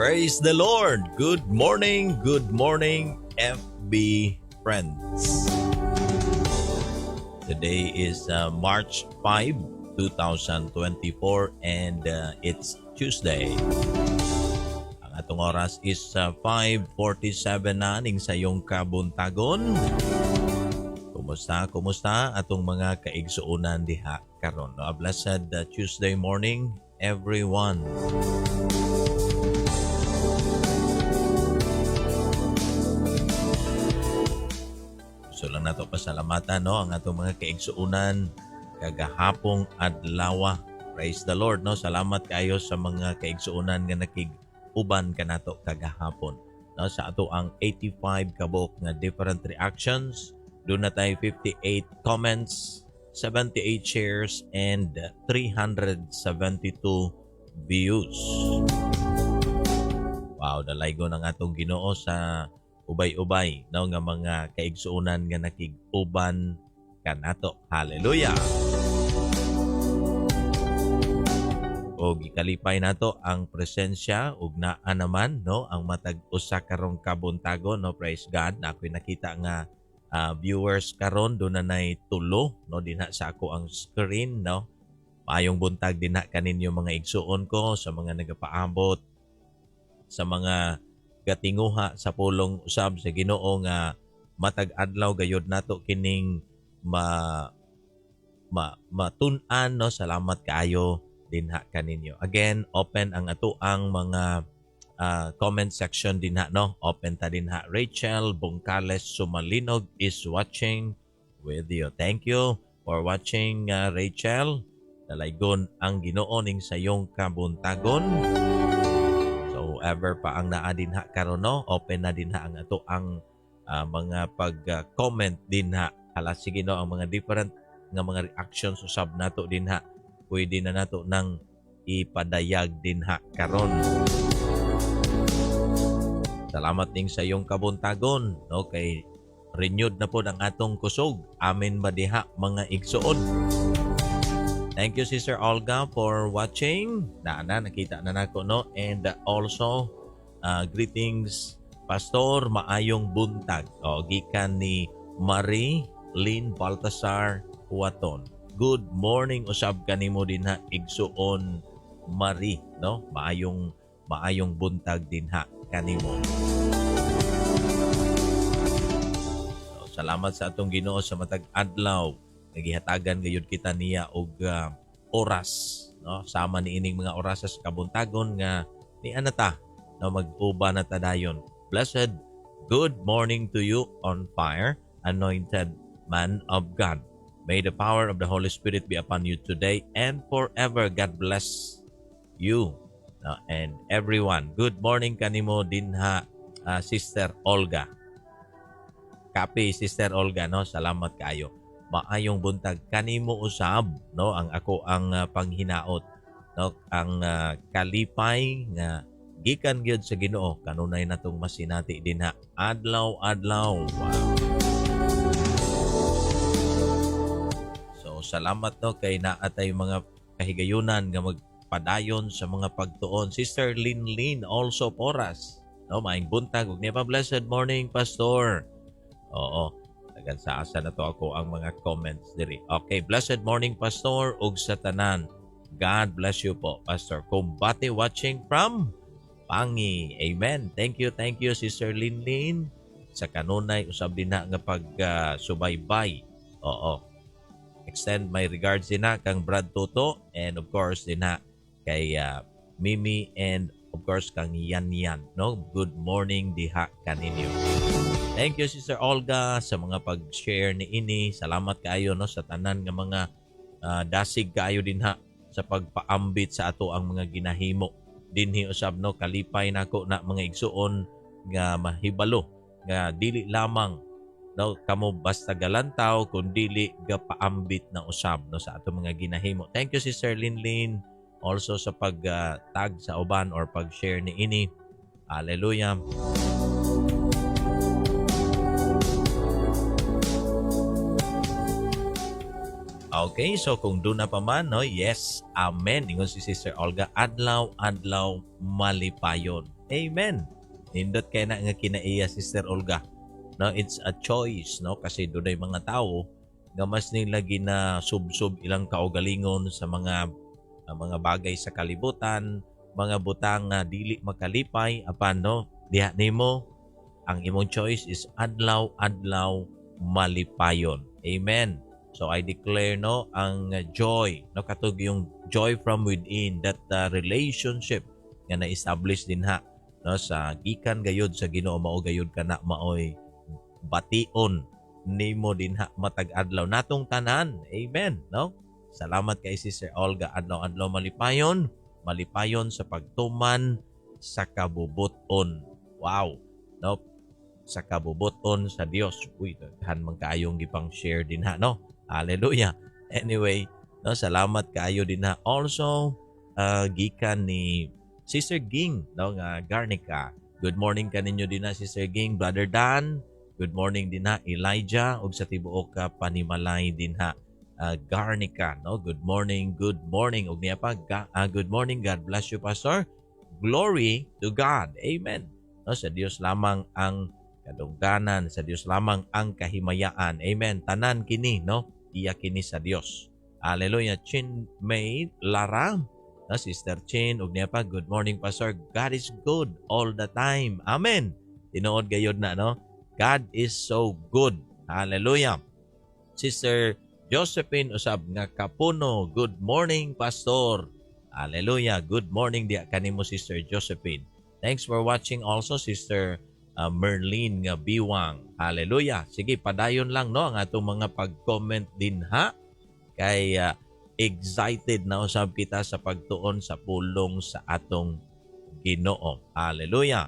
Praise the Lord! Good morning, FB friends. Today is March 5, 2024 and it's Tuesday. Ang atong oras is 5:47 na ning sayong kabuntagon. Kumusta atong mga kaigsuunan diha karon? A blessed Tuesday morning, everyone. So lang nato pasalamatan ang atong mga kaigsuunan kagahapong adlaw. Praise the Lord Salamat kayo sa mga kaigsuunan nga nakig-uban kanato kagahapon. Sa ato ang 85 kabok nga different reactions, doon na tayo 58 comments, 78 shares and 372 views. Wow, dalaygo ng atong Ginoo sa ubay-ubay nga mga kaigsuunan nga nakig-uban kanato. Hallelujah! O gikalipay nato ang presensya ug naa naman ang matag usa karong kabuntagon praise God. Ako'y nakita nga viewers karon do na nay tulo dinha sa ako ang screen Maayong buntag dinha kaninyo mga igsuon ko sa mga nagapaabot sa mga gatinguha sa pulong usab sa Ginoo nga matag adlaw gayud nato kining matun-an Salamat kaayo dinha kaninyo. Again, open ang atoang mga comment section dinha Open ta dinha. Rachel Bungkales Sumalinog is watching with you. Thank you for watching, Rachel. Dalaygon ang Ginoo ning sayong kabuntagon. Ever pa ang naa dinha karon open na dinha ang ato ang mga pag-comment dinha. Hala sige ang mga different nga mga reactions usab nato dinha. Pwede na nato nang ipadayag dinha karon. Salamat ning sa iyong kabuntagon kay renewed na po ang atong kusog. Amen ba diha mga igsuon? Thank you, Sister Olga, for watching. Nakita na nako And also, greetings, Pastor, maayong buntag. Gikan ni Marie Lynn Baltasar Huaton. Good morning, usab kanimo dinha igsuon, Marie, Maayong buntag dinha kanimo. Salamat sa atong Ginoo sa matag adlaw. Nagihatagan gayud kita niya og oras sama ni ining mga oras sa kabuntagon nga ni anata mag-uba na ta dayon. Blessed good morning to you on fire, anointed man of God. May the power of the Holy Spirit be upon you today and forever. God bless you and everyone. Good morning kanimo dinha, Sister Olga. Kapi Sister Olga salamat kaayo. Maayong buntag kanimo usab ang ako ang panghinaot ang kalipay nga gikan gyud sa Ginoo kanunay natong masinati dinha adlaw-adlaw. Wow. So salamat kay naatay mga kahigayunan nga magpadayon sa mga pagtuon. Sister Lin also poras maayong buntag ug niya blessed morning, Pastor. Oo. Sa asa na to ako ang mga comments diri. Okay, blessed morning, Pastor, ug sa tanan. God bless you po, Pastor. Kumbate watching from Pangi. Amen. Thank you, Sister Lin. Sa kanunay usab din nga pag-subaybay. Oo. Extend my regards din kang Brad Toto and of course din kay Mimi and of course kang Yan. Good morning diha kaninyo. Thank you, Sister Olga, sa mga pag-share ni ini. Salamat kaayo sa tanan nga mga dasig kaayo dinha sa pagpaambit sa ato ang mga ginahimo. Dinhi usab kalipay nako na mga igsuon nga mahibalo nga dili lamang kamo basta galantaw kun dili gapaambit na usab sa ato mga ginahimo. Thank you, Sister Lin. Also sa pag-tag sa uban or pag-share ni ini. Hallelujah. Okay, so kung doon na pa man, yes, amen. Ingon si Sister Olga, adlaw-adlaw malipayon. Amen. Nindot kay na nga kinaiya Sister Olga. No, it's a choice, no, kasi dunay mga tao nga mas nila ginasubsob ilang kaugalingon sa mga bagay sa kalibutan, mga butang nga dili makalipay apan no diha nimo ang imong choice is adlaw-adlaw malipayon. Amen. So I declare no ang joy, no katug yung joy from within, that relationship nga na-establish din ha no sa gikan gayud sa Ginoo, mao gayud kana maoy bation nimo din ha matag adlaw natong tanan. Amen, no? Salamat kay Sister Olga, adlaw-adlaw malipayon sa pagtuman sa kabubuton. Wow, no? Sa kabubuton sa Dios. Uy, daghan man kaayong gipang share din ha, no? Hallelujah. Anyway, no, salamat kaayo din ha. Also, gikan ni Sister Ging, no, nga Garnica. Good morning kaninyo din na Sister Ging, Brother Dan. Good morning din ha Elijah ug sa tibuok ka panimalay din ha Garnica, no. Good morning ug niya pa good morning, God bless you Pastor. Glory to God. Amen. No, sa Dios lamang ang kadungganan, sa Dios lamang ang kahimayaan. Amen. Tanan kini no iya kini sa Dios. Hallelujah. Chin May Laram, no, Sister Chin ug niya pa good morning Pastor. God is good all the time. Amen. Tinuod gayud na no. God is so good. Hallelujah. Sister Josephine usab nga Kapuno. Good morning, Pastor. Hallelujah. Good morning diya kanimo Sister Josephine. Thanks for watching also Sister Merlin nga Biwang. Hallelujah. Sige, padayon lang no ang atong mga pag-comment din ha. Kay excited na usab kita sa pagtuon sa pulong sa atong Ginoo. Hallelujah.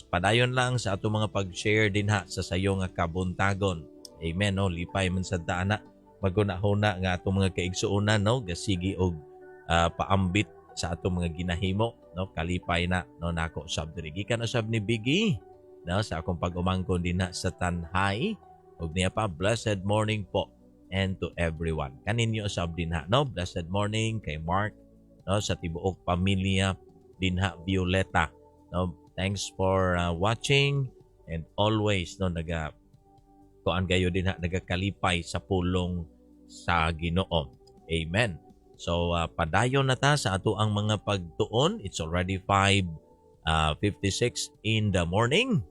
Padayon lang sa ato mga pag-share din ha sa sayo nga kabuntagon. Amen. No? Lipay man sa dana. Maguna-huna nga ato mga kaigsuunan no? Gasigi og paambit sa ato mga ginahimo. No? Kalipay na no? Nako usab diri. Gikan usab ni Biggie. No? Sa akong pag-umangkon din ha sa Tanhay. Ug niya pa, blessed morning po and to everyone. Kaninyo usab din ha. No? Blessed morning kay Mark. No? Sa tibuok pamilya din ha Violeta. No? Thanks for watching and always no kuan gayo din ha nagakalipay sa pulong sa Ginoo. Amen. So padayon na ta sa ato ang mga pagtuon. It's already 5:56 in the morning.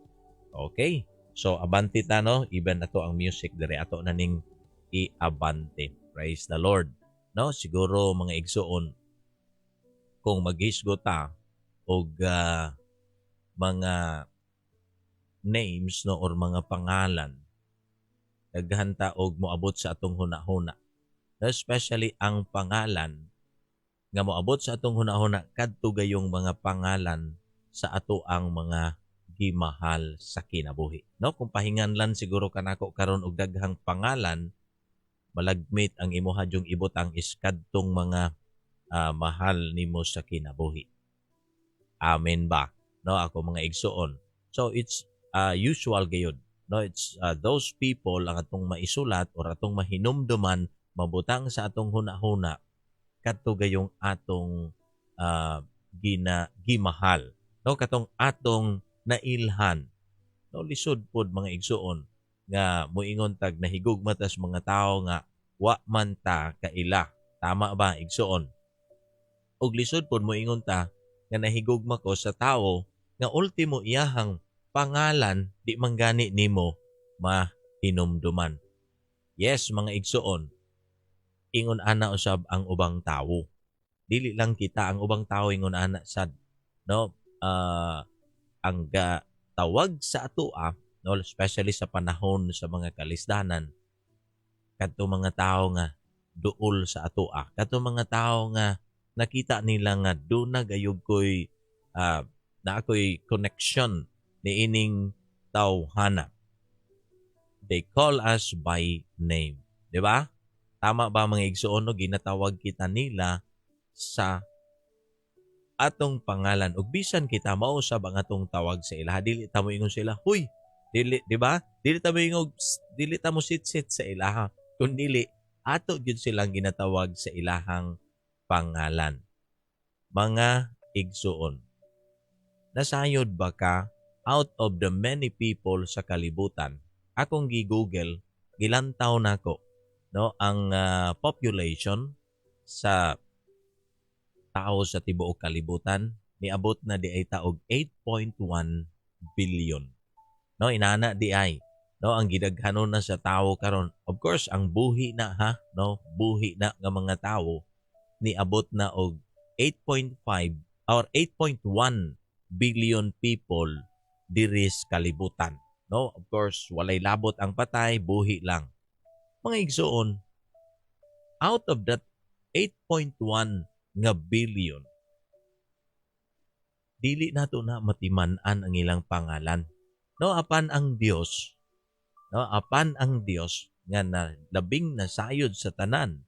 Okay. So abante ta no, even ato ang music dire ato na ning iabante. Praise the Lord. No, siguro mga igsuon kung maghisgot ta og mga names no or mga pangalan naghanta og moabot sa atong hunahuna, especially ang pangalan nga moabot sa atong hunahuna kadto gayong mga pangalan sa ato ang mga gimahal sa kinabuhi, no? Kung pahinganlan siguro kanako karon og daghang pangalan, malagmit ang imuha jung ibutang iskadtong mga mahal nimo sa kinabuhi. Amen ba? No, ako mga igsuon. So it's usual gayud. No, it's those people ang atong maisulat or atong mahinumduman mabutang sa atong hunahuna kadto gayong atong gimahal. No, katong atong nailhan. No, lisod pod mga igsuon nga moingon tag nahigugma tas mga tao nga wa man ta kaila. Tama ba igsuon? Og lisod pod moingon ta nga nahigugma ko sa tao nga ultimo iyahang pangalan di manggani nimo mahinumduman. Yes, mga igsuon, ingon ana usab ang ubang tawo. Dili lang kita ang ubang tawo ingon ana sad, no? Ang tawag sa atoa, no, especially sa panahon sa mga kalisdanan, kadto mga tao nga duol sa atoa, kadto mga tao nga nakita nila nga do na gayud koy na ako'y connection ni ining tawhana. They call us by name. Di ba? Tama ba mga igsuon no? Ginatawag kita nila sa atong pangalan. Ug bisan kita mausab ang atong tawag sa ilaha. Dili ta mo ingon sila, huy, dili, di ba? Dili ta mo ingog, dili ta mo sit-sit sa ilaha. Kung dili, ato gyud silang ginatawag sa ilahang pangalan. Mga igsuon. Nasayod ba ka out of the many people sa kalibutan? Akong gi-Google, gilantaw nako, no, ang population sa tao sa tibuok kalibutan niabot na di ay taog 8.1 billion. No, inana di ay, no, ang gidaghanon na sa tao karon. Of course, ang buhi na ha, no, buhi na nga mga tao niabot na og 8.5 or 8.1 billion people diri sa kalibutan. No, of course, walay labot ang patay, buhi lang. Mga igsoon, out of that 8.1 nga billion, dili nato na matiman-an ang ilang pangalan. No, apan ang Dios, no, apan ang Dios nga na labing nasayod sa tanan,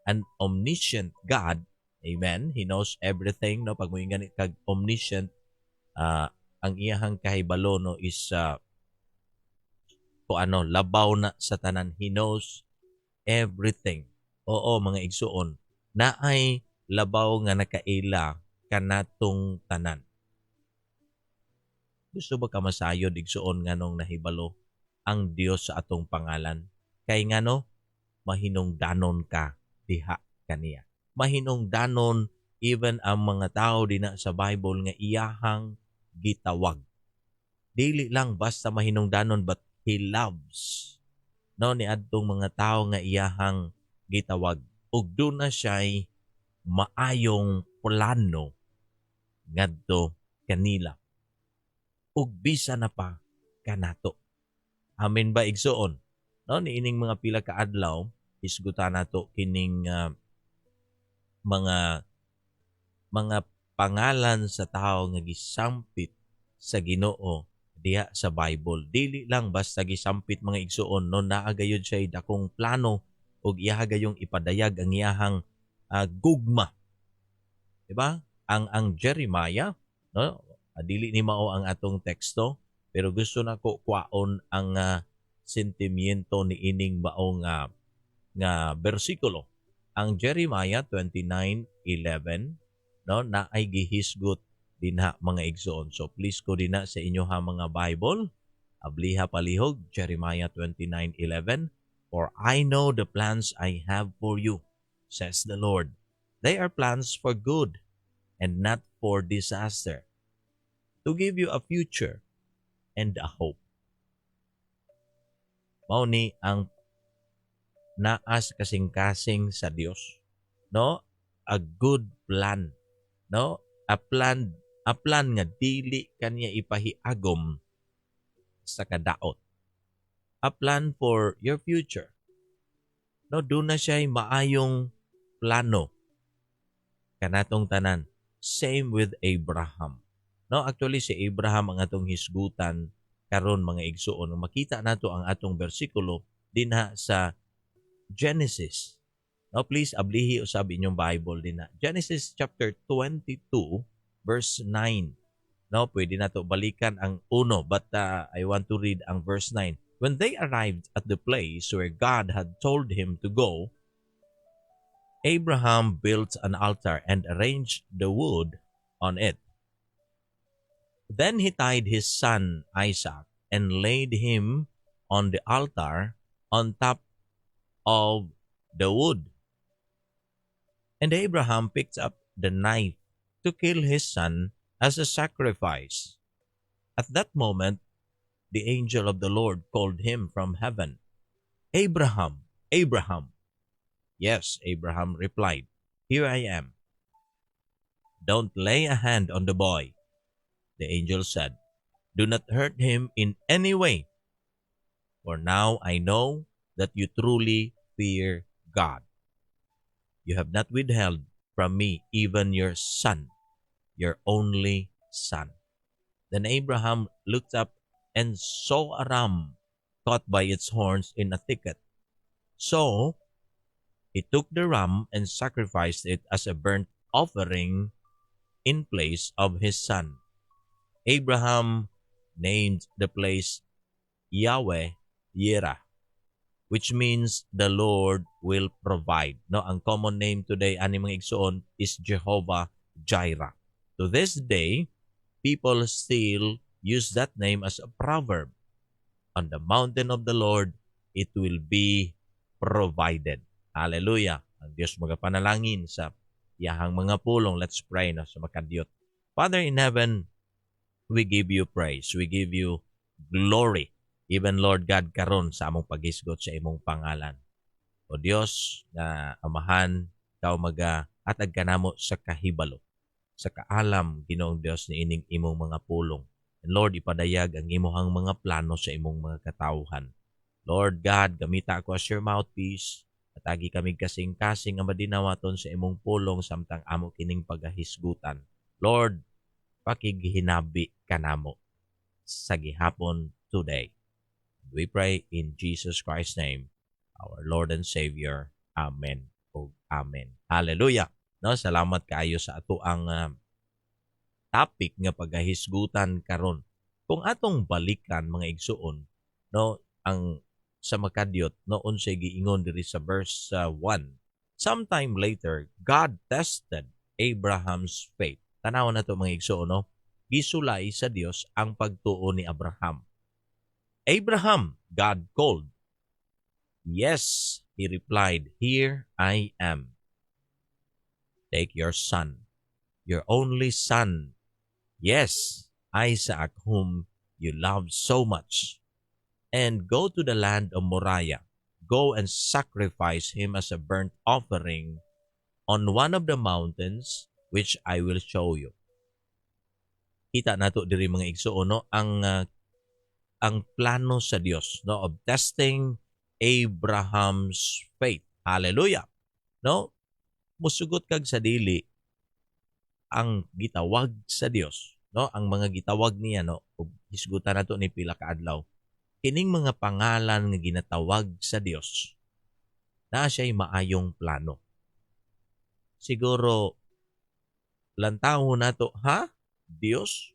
an omniscient God, amen, He knows everything, no, pag moingan kag omniscient, ang iyahang kahibalo, no, is labaw na sa tanan. He knows everything. Oo, mga igsuon, na ay labaw nga nakaila kanatong tanan. Gusto ba ka masayod igsuon nganong nahibalo ang Dios sa atong pangalan? Kay ngano mahinungdanon ka diha kaniya. Mahinungdanon even ang mga tao dina sa Bible nga iyahang gitawag. Dili lang basta mahinungdanon, but He loves, no, ni adtong mga tao nga iyahang gitawag. Ug doon na siya'y maayong plano ngadto kanila. Ug bisa na pa kanato. Amen ba igsoon? No, niining mga pila ka adlaw isgutan nato kining mga pangalan sa tao nga gisampit sa Ginoo diha sa Bible. Dili lang basta gisampit, mga igsoon, no, naa gayud siya dakong plano ug iyaha gayong ipadayag ang iyahang gugma. Diba? Ang Jeremiah, no, dili ni mao ang atong teksto, pero gusto nako kwaon ang sentimiento ni ining mao nga bersikulo. Ang Jeremiah 29:11, no, na ay gihisgot dinha, mga igsoon. So please ko dinha sa inyo ha mga Bible. Abliha palihog, Jeremiah 29:11. For I know the plans I have for you, says the Lord. They are plans for good and not for disaster, to give you a future and a hope. Mao ni ang naas kasing-kasing sa Dios, no? A good plan, no? A plan nga dili kanya ipahiagom sa kadaot. A plan for your future. No, doon na siya'y maayong plano kanatong tanan. Same with Abraham. No, actually si Abraham ang atong hisgutan karon, mga igsuon. Makita nato ang atong bersikulo dinha sa Genesis. No, please ablihi usab inyong Bible dinha. Genesis chapter 22 verse 9. No, pwede nato balikan ang 1, but I want to read ang verse 9. When they arrived at the place where God had told him to go, Abraham built an altar and arranged the wood on it. Then he tied his son Isaac and laid him on the altar on top of the wood. And Abraham picked up the knife to kill his son as a sacrifice. At that moment, the angel of the Lord called him from heaven. Abraham, Abraham. Yes, Abraham replied, Here I am. Don't lay a hand on the boy, the angel said. Do not hurt him in any way, for now I know that you truly fear God. You have not withheld from me even your son, your only son. Then Abraham looked up and saw a ram caught by its horns in a thicket. So he took the ram and sacrificed it as a burnt offering in place of his son. Abraham named the place Yahweh Yireh, which means the Lord will provide. No, ang common name today ani mga igsoon is Jehovah Jireh. To this day, people still use that name as a proverb. On the mountain of the Lord, it will be provided. Hallelujah. Ang Diyos magapanalangin sa iyahang mga pulong. Let's pray na sa makadiyot. Father in heaven, we give you praise. We give you glory. Even Lord God karon sa among paghisgot sa imong pangalan. O Diyos na amahan, ikaw atag kanamo sa kahibalo, sa kaalam, Ginoong Diyos ni ining imong mga pulong. And Lord, ipadayag ang imong mga plano sa imong mga katawhan. Lord God, gamita ako as your mouthpiece. Atagi kami kasing-kasing nga madinawaton sa imong pulong samtang amo kining pagahisgutan. Lord, pakigihinabi kanamo sa gihapon today. We pray in Jesus Christ's name, our Lord and Savior. Amen o Amen. Hallelujah. No, salamat kaayo sa ato ang topic nga pagahisgutan karon. Kung atong balikan mga igsuon, no, ang sa makadiyot noon siya giingon diri sa verse 1. Sometime later, God tested Abraham's faith. Tanaw na to mga igsuon, no? Gisulay sa Dios ang pagtuo ni Abraham. Abraham, God called. Yes, he replied, here I am. Take your son, your only son, yes, Isaac, whom you love so much, and go to the land of Moriah. Go and sacrifice him as a burnt offering on one of the mountains which I will show you. Kita nato diri mga igsuon, no, ang plano sa Dios, no, of testing Abraham's faith. Hallelujah. No? Musugot kag sa dili ang gitawag sa Dios, no? Ang mga gitawag niya, no, ug hisgutan nato ni pila ka adlaw. Kining mga pangalan nga ginatawag sa Dios, na siya'y maayong plano. Siguro lantaw nato, ha? Dios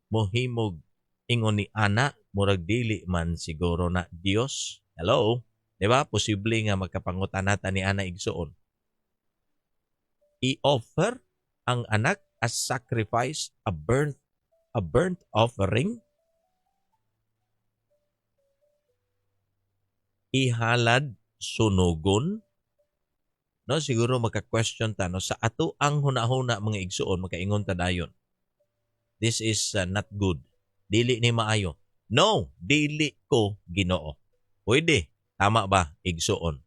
mohimog ingon ni ana murag dili man siguro na Dios. Hello? Diba? Posible nga magkapangutan nata ni ana igsuon. I-offer ang anak as sacrifice, a burnt offering. Ihalad sunugon. No, siguro magka-question ta, no, sa ato ang hunahuna mga igsuon, makaingon ta dayon. This is not good. Dili ni maayo. No, dili ko Ginoo. Pwede, tama ba igsuon?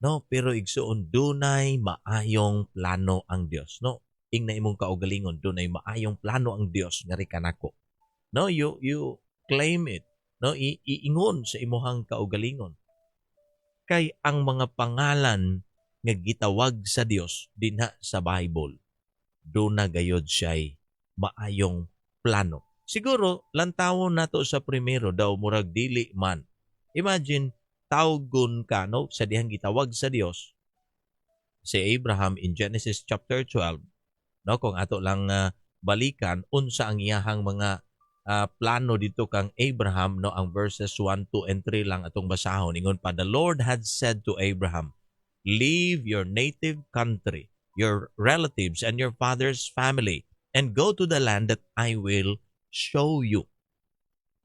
No, pero igsuon dunay maayong plano ang Dios, no? Ing na imong kaugalingon, dunay maayong plano ang Dios nga kanako. No, you claim it, no? Iingon sa imong kaugalingon. Kay ang mga pangalan nga gitawag sa Dios dinha sa Bible, duna gayod siya'y maayong plano. Siguro lantawon nato sa primero daw murag dili man. Imagine tawgon ka, no, sa dihang gitawag sa Dios si Abraham in Genesis chapter 12, no, kung ato lang balikan unsa ang iyahang mga plano dito kang Abraham, no, ang verses 1, 2 and 3 lang atong basahon. Ingon pa, the Lord had said to Abraham, leave your native country, your relatives and your father's family, and go to the land that I will show you.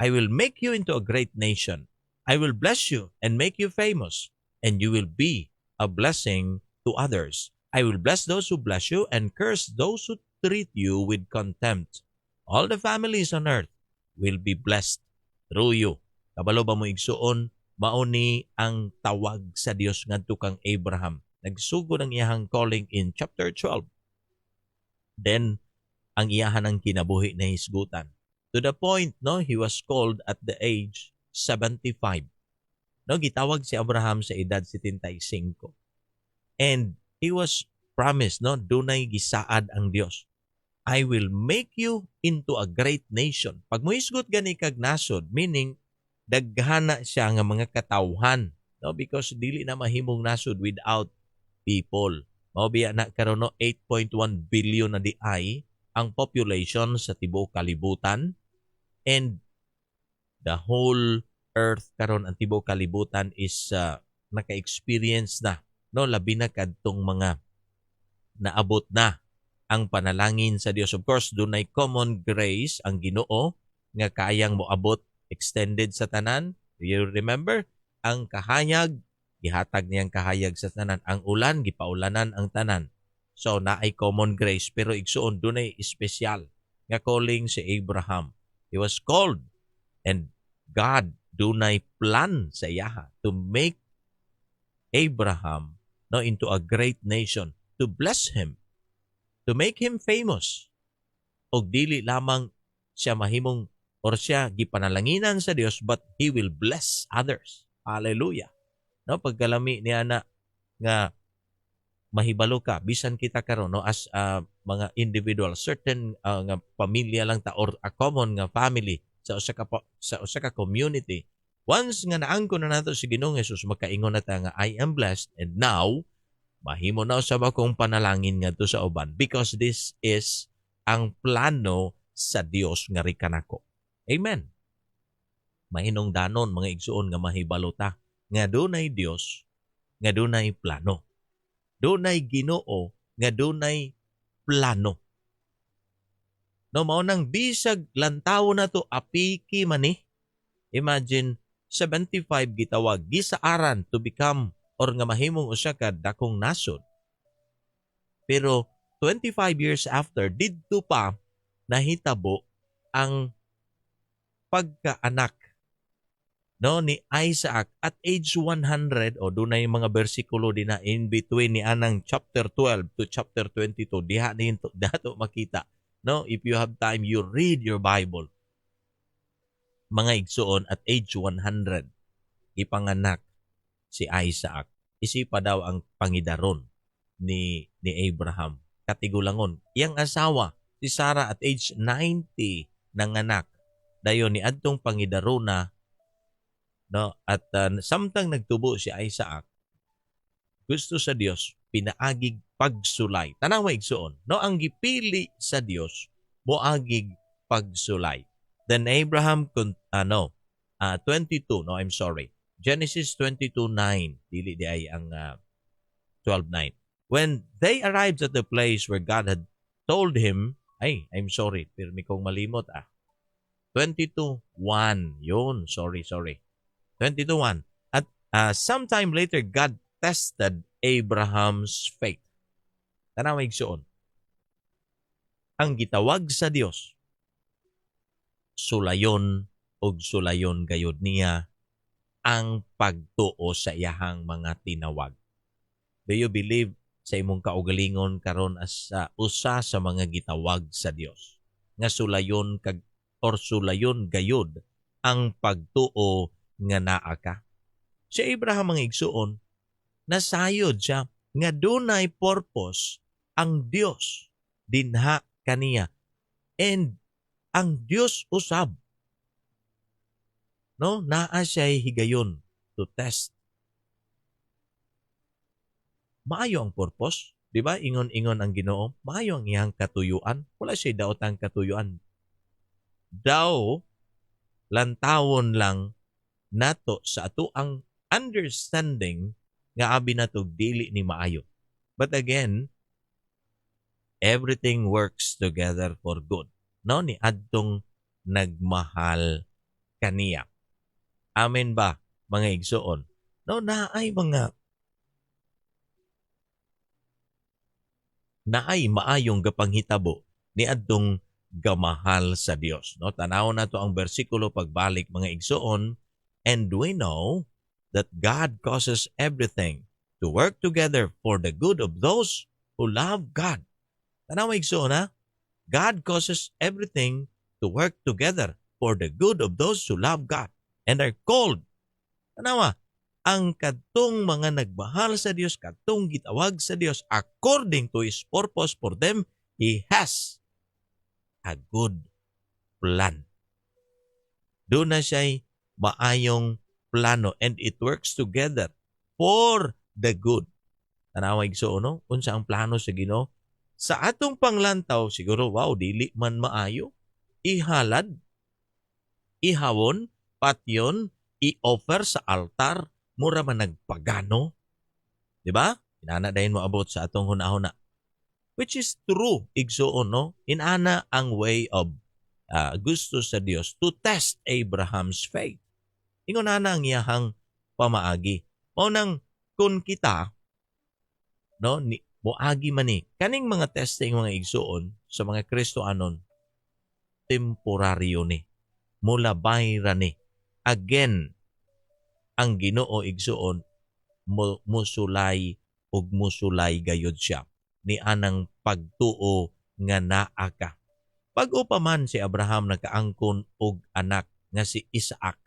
I will make you into a great nation. I will bless you and make you famous, and you will be a blessing to others. I will bless those who bless you and curse those who treat you with contempt. All the families on earth will be blessed through you. Kabalo ba mo igsuon, mauni ang tawag sa Dios ngadto kang Abraham. Nagsugod ang iyahang calling in chapter 12. Then ang iyahan ang kinabuhi na hisgutan. To the point, no, he was called at the age 75. No, gitawag si Abraham sa edad 75. And he was promised, no, dunay gisaad ang Dios. I will make you into a great nation. Pag mohisgot gani kag nasod, meaning daghana siya nga mga katawhan, no, because dili na mahimong nasod without people. Mao biya na karon, no, 8.1 billion na di ay ang population sa tibuok kalibutan, and the whole earth karon, ang tibuok kalibutan is naka-experience na, no, labi na kadtong mga naabot na ang panalangin sa Dios. Of course, dunay common grace ang Ginoo nga kayang moabot extended sa tanan. Do you remember? Ang kahayag, gihatag niyang kahayag sa tanan. Ang ulan, gipaulanan ang tanan. So, naay common grace. Pero igsuon, dunay espesyal nga calling si Abraham. He was called. And God dunay plan sa iyaha to make Abraham into a great nation, to bless him, to make him famous. Og dili lamang siya mahimong or siya gipanalanginan sa Dios, but he will bless others. Hallelujah. No, pagkalami niya na nga mahibalo ka bisan kita karon as mga individual, certain nga pamilya lang ta or a common nga family sa usa ka community. Once nga naangkon na nato si Ginoong Hesus, makaingon na ta nga I am blessed, and now mahimo na sa bakong panalangin ngadto sa uban, because this is ang plano sa Dios nga rikanako. Amen. Mahinungdanon mga igsuon nga mahibalo ta nga dunay Dios, nga dunay plano. Dunay Ginoo nga dunay plano. No, mao nang bisag lantaw na to apiki man ni. Imagine 75 gitawag gisaaran to become or nga mahimong usa ka dakong nasod. Pero 25 years after, didto pa nahitabo ang pagkaanak ni Isaac at age 100. O dunay mga bersikulo din na in between ni anang chapter 12 to chapter 22. Diha ninto dato makita. No, if you have time, you read your Bible. Mga igsuon, at age 100 ipanganak si Isaac. Isipa daw ang pangidaron ni Abraham. Katigulangon. Iyang asawa, si Sarah, at age 90 nanganak. Dayon ni adtong pangidarona, no, at samtang nagtubo si Isaac, gusto sa Dios pinaagig pagsulay. Tanawa igsuon, no, ang gipili sa Dios moagig pagsulay. Then Abraham 22, no, I'm sorry. Genesis 22:9, dili di ay ang 12:9. When they arrived at the place where God had told him, I'm sorry, pirmi kong malimot 22:1. Yun, sorry. 22:1. At sometime later, God tested Abraham's faith. Tanawa igsuon. Ang gitawag sa Dios, sulayon og sulayon gayud niya ang pagtuo sa iyahang mga tinawag. Do you believe sa imong kaugalingon karon as usa sa mga gitawag sa Dios nga sulayon sulayon gayud ang pagtuo nga naa ka? Si Abraham ang igsuon, nasayod siya nga dunay purpose ang Dios dinha kaniya, and ang Dios usab, no, naa siya'y higayon to test. Maayo ang purpose, di ba? Ingon-ingon ang Ginoo, maayo ang iyang katuyuan. Wala siya daotang katuyuan. Daw lantawon lang nato sa ato ang understanding nga abi nato dili ni maayo. But again, everything works together for good. No, ni adtong nagmahal kaniya. Amen ba, mga igsuon? No, naay maayong gapanghitabo ni adtong gamahal sa Dios. No, tanaw na to ang bersikulo pagbalik, mga igsuon, and we know that God causes everything to work together for the good of those who love God. Tanaw igsuon ha? God causes everything to work together for the good of those who love God and are called. Tanawa, ang kadtong mga nagmahal sa Dios, kadtong gitawag sa Dios, according to His purpose for them, He has a good plan. Doon na siya'y maayong plano, and it works together for the good. Tanawa igsuon, no? Unsa ang plano sa Ginoo? Sa atong panglantaw, siguro, wow, dili man maayo. Ihalad, ihawon, patyon, i-offer sa altar, mura man nagpagano. Diba? Inana dahin mo abot sa atong hunahuna. which is true, igsoon, no? Inana ang way of gusto sa Dios to test Abraham's faith. Ingon na ang iyahang pamaagi. O nang kung kita, no, moagi man ni, kaning mga testing mga igsoon sa mga Kristoanon, temporaryo ni. Mula bayra ni. Again, ang Ginoo igsoon, musulay ug musulay gayud siya ni anang pagtuo nga naa ka. Pag-upaman si Abraham nagkaangkon og anak nga si Isaac,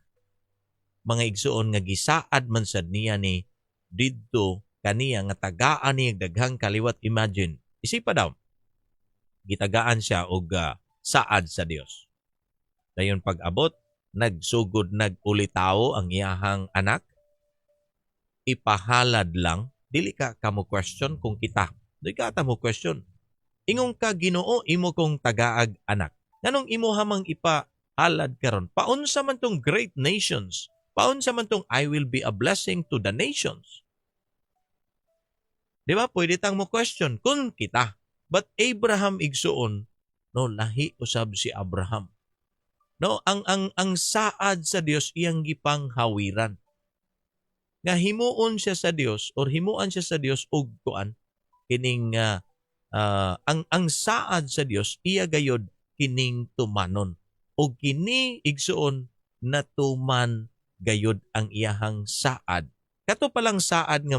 mga igsuon nga gisaad man sad niya ni didto kaniya nga tagaan ni daghang kaliwat. Imagine, isipa daw, gitagaan siya og saad sa Dios. Dayon pag-abot, nagsugod nag-ulitaw ang iyahang anak, ipahalad lang, dili ka kamo question kung kita. Dili ka mo question. Ingong ka Ginoo, imo kong tagaag anak. Nganong imo hamang ipahalad karon? Paunsa man tong great nations? Paunsa man tong I will be a blessing to the nations? Di ba? Pwede tang mo question kung kita. But Abraham igsuon, no, lahi usab si Abraham. No, ang saad sa Dios iyang gipanghawiran. Nga himuon siya sa Dios or himuan siya sa Dios og kuan kining ang saad sa Dios iya gayod kining tumanon. O kini igsuon na tuman gayod ang iyahang saad. Kato palang saad nga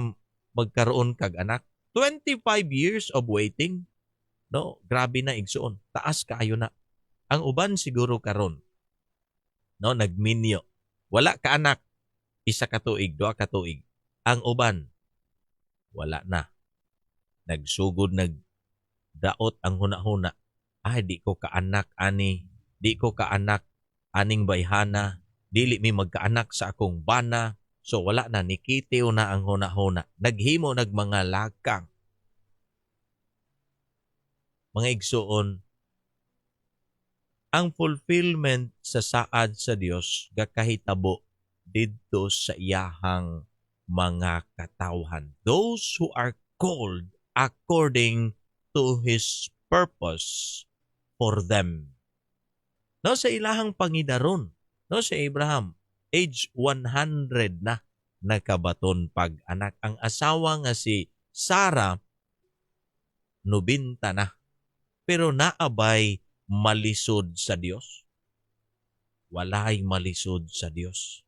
magkaroon kag anak. 25 years of waiting. No, grabe na igsuon. Taas kaayo na. Ang uban siguro karon, no, nagminyo. Wala ka anak, isa ka tuig, duha ka tuig. Ang uban, wala na. Nagsugod, nagdaot ang huna-huna. Ay, di ko kaanak ani, di ko kaanak aning bayhana, dili mi magkaanak sa akong bana. So wala na, nikitiw na ang huna-huna. Naghimo mga lakang. Mga igsuon, ang fulfillment sa saad sa Dios gakahitabo didto sa iyahang mga katawhan. Those who are called according to His purpose for them. No, sa ilahang pangidaron, no, si Abraham, age 100 na nakabaton pag-anak. Ang asawa nga si Sarah, 90 na. Pero naabay malisod sa Dios. Walay malisod sa Dios.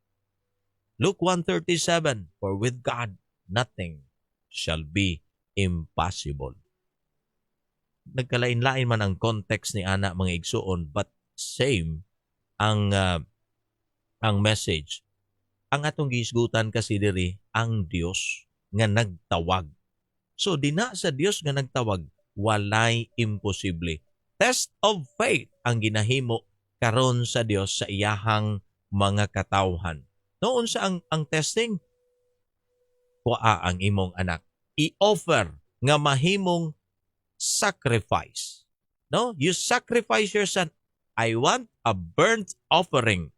Luke 1:37, for with God nothing shall be impossible. Nagkalain-lain man ang context ni ana mga igsuon, but same ang message. Ang atong giisgutan kasi diri ang Dios nga nagtawag. So dina sa Dios nga nagtawag, walay imposible. Test of faith ang ginahimo karon sa Dios sa iyahang mga katawhan. Noon sa ang testing, kuha ang imong anak. I-offer nga mahimong sacrifice. No? You sacrifice your son. I want a burnt offering.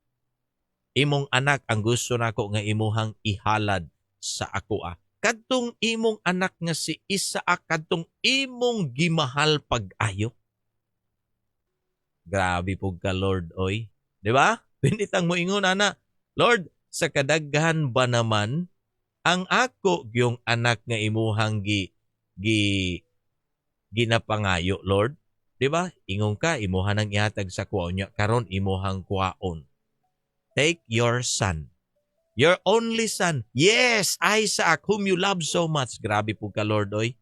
Imong anak ang gusto nako nga imuhang ihalad sa ako. Kadtong imong anak nga si Isaac, kadtong imong gimahal pag-ayo. Grabe po ka, Lord, oy. Di ba? Pinitang mo ingon, ana, Lord, sa kadaghan ba naman ang ako yung anak nga imuhang ginapangayo, Lord? Di ba? Ingon ka, imuhan ang ihatag sa kuwaon niya. Karon imuhang kuwaon. Take your son. Your only son. Yes, Isaac, whom you love so much. Grabe po ka, Lord, oy.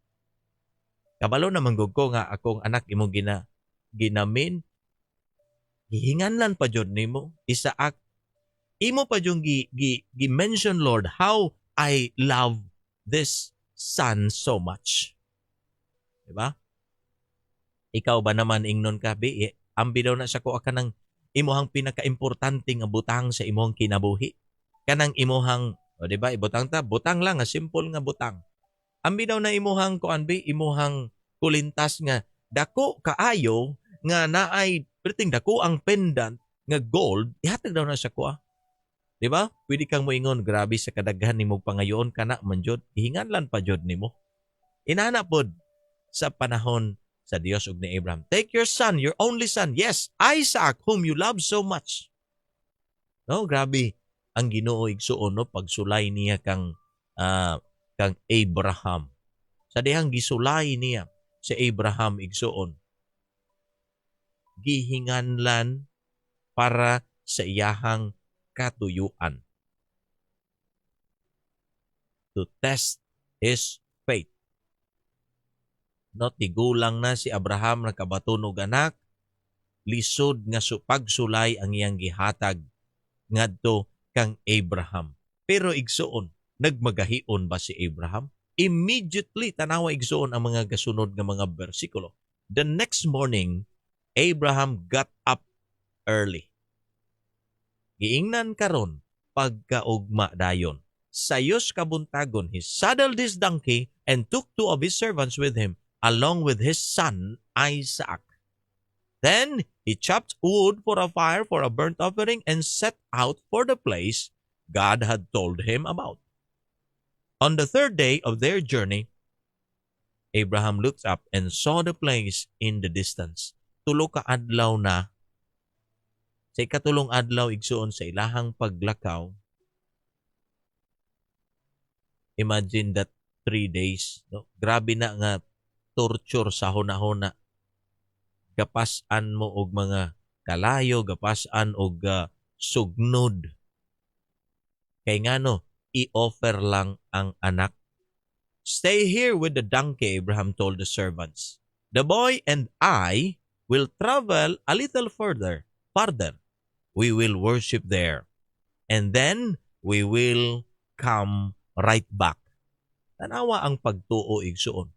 Kabalo naman ko nga akong anak imong ginamin. Hihinganlan pa jud nimo, Isaac. Imo pa yung gi-mention, Lord, how I love this son so much. Diba? Ikaw ba naman ingnon ka, bi? Ambi daw na siya ko ka ng imuhang pinaka-importante nga butang sa imuhang kinabuhi. Kanang imuhang, o diba, ibutang ta, butang lang, simple nga butang. Ambi daw na imuhang kuanbi, imuhang kulintas nga, dako kaayo nga naay, perting dako ang pendant nga gold, ihatag daw na siya ko. Diba? Pwede kang moingon, grabe sa kadaghan ni mong pangayoon ka na, manjod, ihinganlan pa jod ni mo. Inana pod, sa panahon sa Dios ug ni Abraham. Take your son, your only son, yes, Isaac, whom you love so much. No, grabe ang Ginoo igsuon no pagsulay niya kang Abraham. Sa dihang gisulay niya si Abraham igsuon, gihinganlan para sa iyahang katuyuan. To test his faith. No, tigulang na si Abraham nakabatunog anak, lisod nga pagsulay ang iyang gihatag ngadto kang Abraham. Pero igsuon, nagmagahion ba si Abraham? Immediately tanawa igsuon ang mga gasunod nga mga bersikulo. The next morning, Abraham got up early. Giingnan karon pagkaugma dayon. Sayos kabuntagon, he saddled his donkey and took 2 of his servants with him, along with his son Isaac. Then he chopped wood for a fire for a burnt offering and set out for the place God had told him about. On the 3rd day of their journey, Abraham looked up and saw the place in the distance. Tulo ka adlaw na. Sa ikatulong adlaw igsuon sa ilahang paglakaw. Imagine that 3 days. No? Grabe na nga torture sa huna-huna. Gapasan mo og mga kalayo, gapasan og sugnod. Kay ngano, i-offer lang ang anak. Stay here with the donkey, Abraham told the servants. The boy and I will travel a little further. We will worship there. And then we will come right back. Tanawa ang pagtuo igsuon.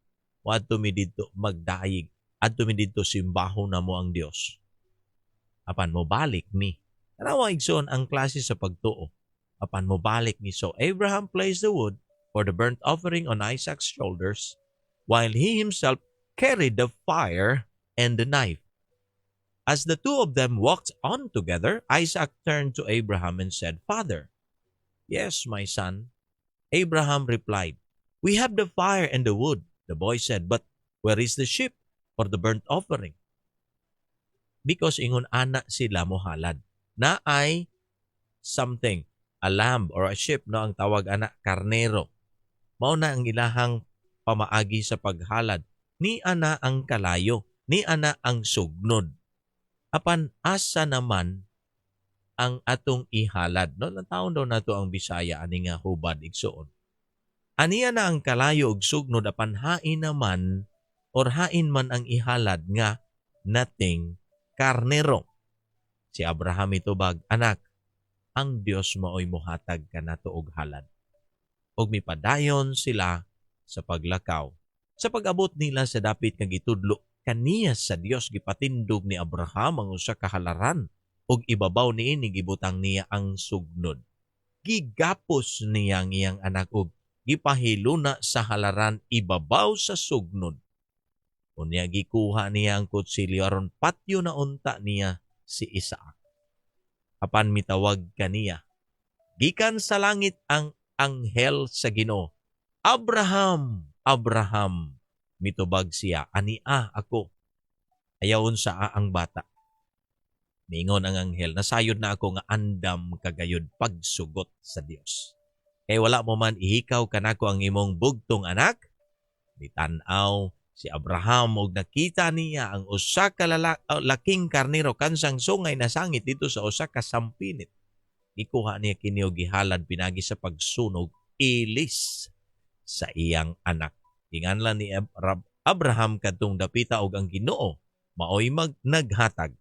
Wadto mi didto magdaig, adto mi didto simbaho na mo ang Dios. Apan mo balik ni. Tanawa igsuon ang klase sa pagtuo. Apan mo balik ni. So Abraham placed the wood for the burnt offering on Isaac's shoulders, while he himself carried the fire and the knife. As the 2 of them walked on together, Isaac turned to Abraham and said, "Father." "Yes, my son." Abraham replied, "We have the fire and the wood." The boy said, "But where is the sheep for the burnt offering?" Because ingon ana sila mohalad. Na ay something, a lamb or a sheep, no, ang tawag ana karnero. Mao na ang ilahang pamaagi sa paghalad. Ni ana ang kalayo, ni ana ang sugnod. Apan asa naman ang atong ihalad. No, taon daw nato ang Bisaya ani nga hubad igsuon. Aniya na ang kalayo og sugnod apan hain naman or hain man ang ihalad nga nating karnero. Si Abraham itubag, "Anak, ang Dios maoy mohatag kanato og halad." Og mipadayon sila sa paglakaw. Sa pag-abot nila sa dapit nga gitudlo kaniya sa Dios, gipatindog ni Abraham ang usa ka halaran ug ibabaw niini gibutang niya ang sugnod. Gigapos niya ang iyang anak ug gipahiluna sa halaran ibabaw sa sugnod. Unya gikuha niya ang kutsilyo aron patyo na unta niya si Isaac. Apan mitawag kaniya, gikan sa langit ang anghel sa Ginoo, "Abraham, Abraham." Mitubag siya, "Ania ako." Ayawon sa ang bata. Ningon ang anghel, "Nasayod na ako nga andam kagayod pagsugot sa Dios. Kay wala mo man ihikaw kanako ang imong bugtong anak." Nitan-aw si Abraham og nakita niya ang usa ka laking karnero kansang sungay na sangit dito sa usa ka sampinit. Ikuha niya kini og gihalad pinagi sa pagsunog ilis sa iyang anak. Inganlan ni Abraham kadtong dapita og ang Ginoo maoy naghatag.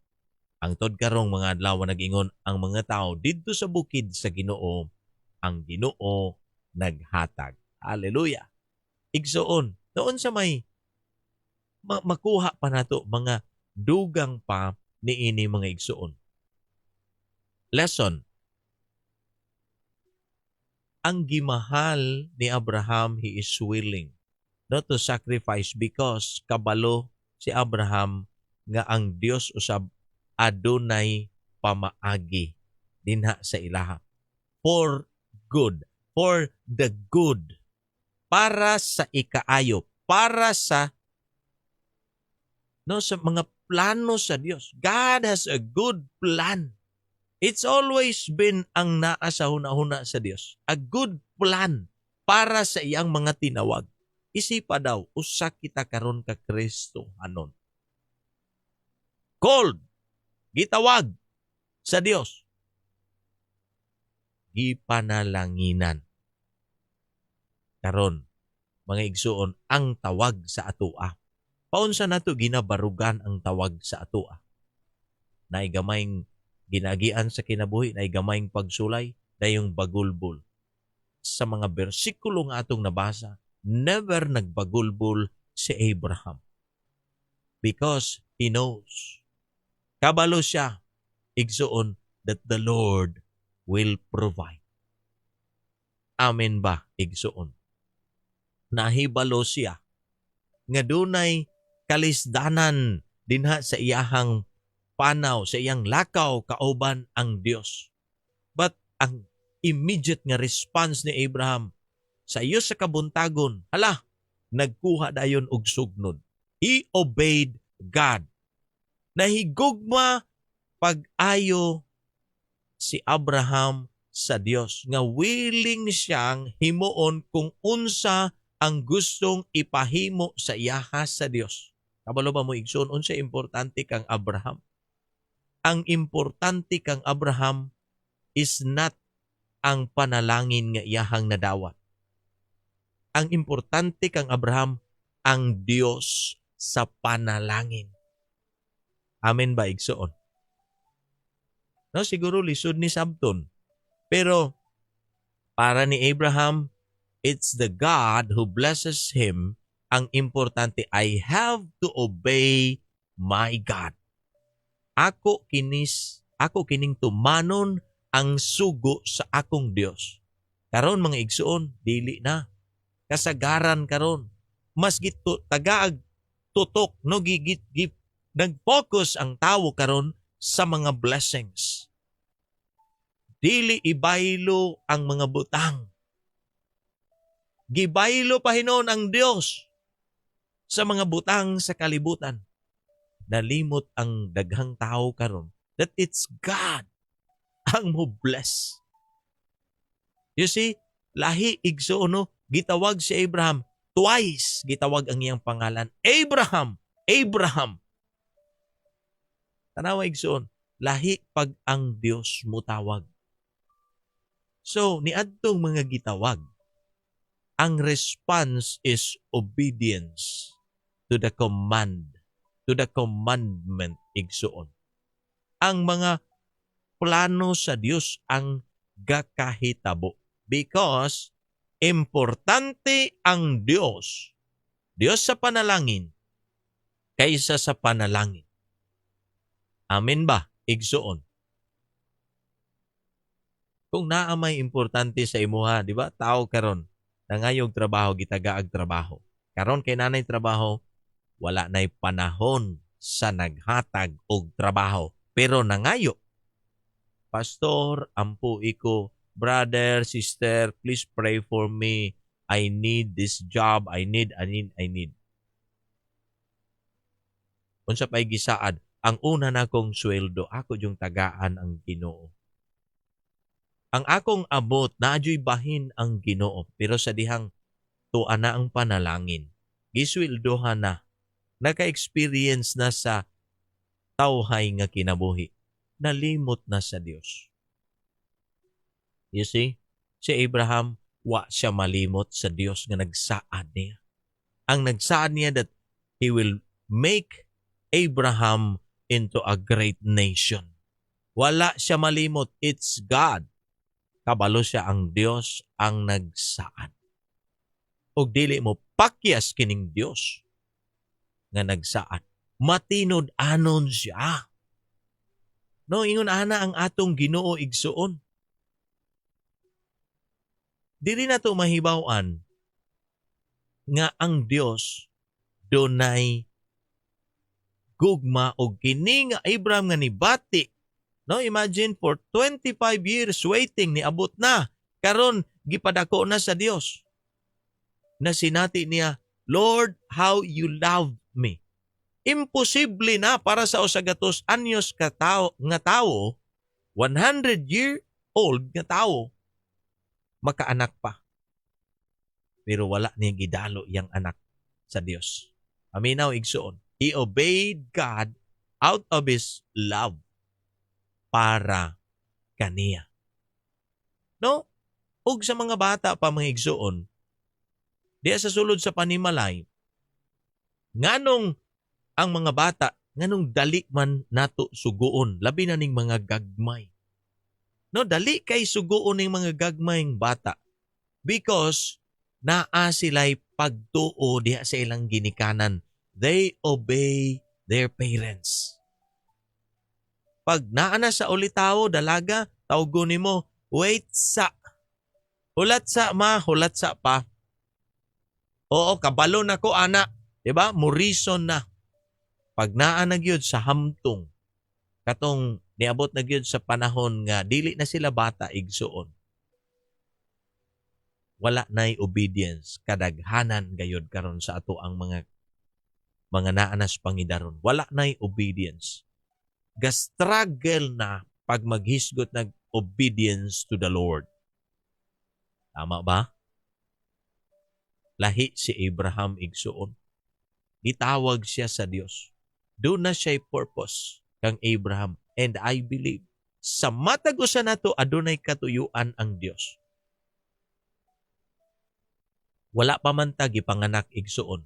Ang tod karong mga adlaw nag-ingon ang mga tao didto sa bukid sa Ginoo, ang Ginoo naghatag. Hallelujah. Igsuon, noon sa may makuha pa nato mga dugang pa niini mga igsuon. Lesson. Ang gimahal ni Abraham, he is willing not to sacrifice because kabalo si Abraham nga ang Dios usab adunay pamaagi dinha sa ilaha. For good. For the good. Para sa ikaayo. Para sa no, sa mga plano sa Dios. God has a good plan. It's always been ang naa sa hunahuna sa Dios. A good plan para sa iyang mga tinawag. Isipa daw, usa kita karon ka Kristo anon. Called, gitawag sa Dios. Gipanalanginan. Karon, mga igsuon, ang tawag sa atoa. Paunsa nato ginabarugan ang tawag sa atoa? Naigamayng ginagian sa kinabuhi, naigamayng pagsulay, dayong bagulbol. Sa mga bersikulo nga atong nabasa, never nagbagulbol si Abraham. Because he knows. Kabalo siya, igsuon, that the Lord will provide. Amen ba, igsuon? Nahibalo siya nga dunay kalisdanan dinha sa iyahang panaw, sa iyang lakaw kauban ang Dios. But ang immediate nga response ni Abraham sa iyo sa kabuntagon, hala, nagkuha dayon og sugnod. He obeyed God. Nahigugma pag-ayo si Abraham sa Dios nga willing siyang himuon kung unsa ang gustong ipahimo sa iyaha sa Dios. Kabalo ba mo igsoon unsa importante kang Abraham? Ang importante kang Abraham is not ang panalangin nga iyahang nadawat. Ang importante kang Abraham, ang Dios sa panalangin. Amen ba igsoon? No, siguro lisod ni sabton. Pero para ni Abraham, it's the God who blesses him. Ang importante, I have to obey my God. Ako kining tumanon ang sugo sa akong Dios. Karon mga igsuon, dili na. Kasagaran karon. Mas gito tagaag tutok no gigit nag-focus ang tawo karon sa mga blessings. Dili ibaylo ang mga butang. Gibaylo pa hinon ang Dios sa mga butang sa kalibutan. Nalimot ang daghang tao karon that it's God ang mo bless. You see, lahi igsuon, gitawag si Abraham twice, gitawag ang iyang pangalan, Abraham, Abraham. Tanawa igsuon, lahi pag ang Dios mutawag. So, niadtong mga gitawag, ang response is obedience to the command, to the commandment igsuon. Ang mga plano sa Dios ang gakahitabo because importante ang Dios. Dios sa panalangin kaysa sa panalangin. Amen ba? Igsuon. Kung naa may importante sa imuha, di ba? Tao karon, nangayog trabaho, gitagaag trabaho. Karon kay nanay trabaho, wala na'y panahon sa naghatag og trabaho. Pero nangayo, Pastor, ampu iko, brother, sister, please pray for me. I need this job. I need. Unsa pa'y gisaad, ang una na kong sweldo, ako yung tagaan ang Ginoo. Ang akong abot, naadyo'y bahin ang Ginoo. Pero sa dihang tuan na ang panalangin, gisweldohan na, naka-experience na sa tawhay nga kinabuhi, nalimot na sa Dios. You see, si Abraham, wa siya malimot sa Dios nga nagsaad niya. Ang nagsaad niya that He will make Abraham into a great nation. Wala siya malimot. It's God. Kabalo siya ang Dios ang nagsaad. Og dili mo pakyas kining Dios nga nagsaad. Matinod anon siya. No, ingon ana ang atong Ginoo igsuon. Dili na to mahibaw-an nga ang Dios dunay gugma og kini nga Abraham nga nibati. No, imagine for 25 years waiting, niabot na. Karon gipadako na sa Dios. Na sinati niya, Lord, how you love me. Imposible na para sa usagatos anyos nga tawo, 100-year-old nga tawo, makaanak pa. Pero wala niya gidalo yang anak sa Dios. Aminaw igsuon. He obeyed God out of His love para kaniya. No? Ug sa mga bata pa mga igsuon, diya sa sulod sa panimalay, nganong ang mga bata, nganong dali man nato suguon, labi na ning mga gagmay. No, dali kay suguon ning mga gagmayng bata because naa sila'y pagtuo diha sa ilang ginikanan. They obey their parents. Pag naa na sa ulitaw, dalaga, tawgo nimo, wait sa. Hulat sa ma, hulat sa pa. Oo, kabalo na ko ana. Diba? Murison na. Pag naa na gyud sa hamtong, katong niabot na gyud sa panahon nga dili na sila bata igsuon. Wala na'y obedience, kadaghanan gayud karon sa ato ang mga naanas pangidaron. Wala na'y obedience. Gastruggle na pag maghisgot nag obedience to the Lord. Tama ba? Lahi si Abraham igsuon. Itawag siya sa Dios. Doon na siya'y purpose kang Abraham. And I believe, sa matag usa nato adunay katuyuan ang Dios. Wala pa man ta gipanganak igsuon.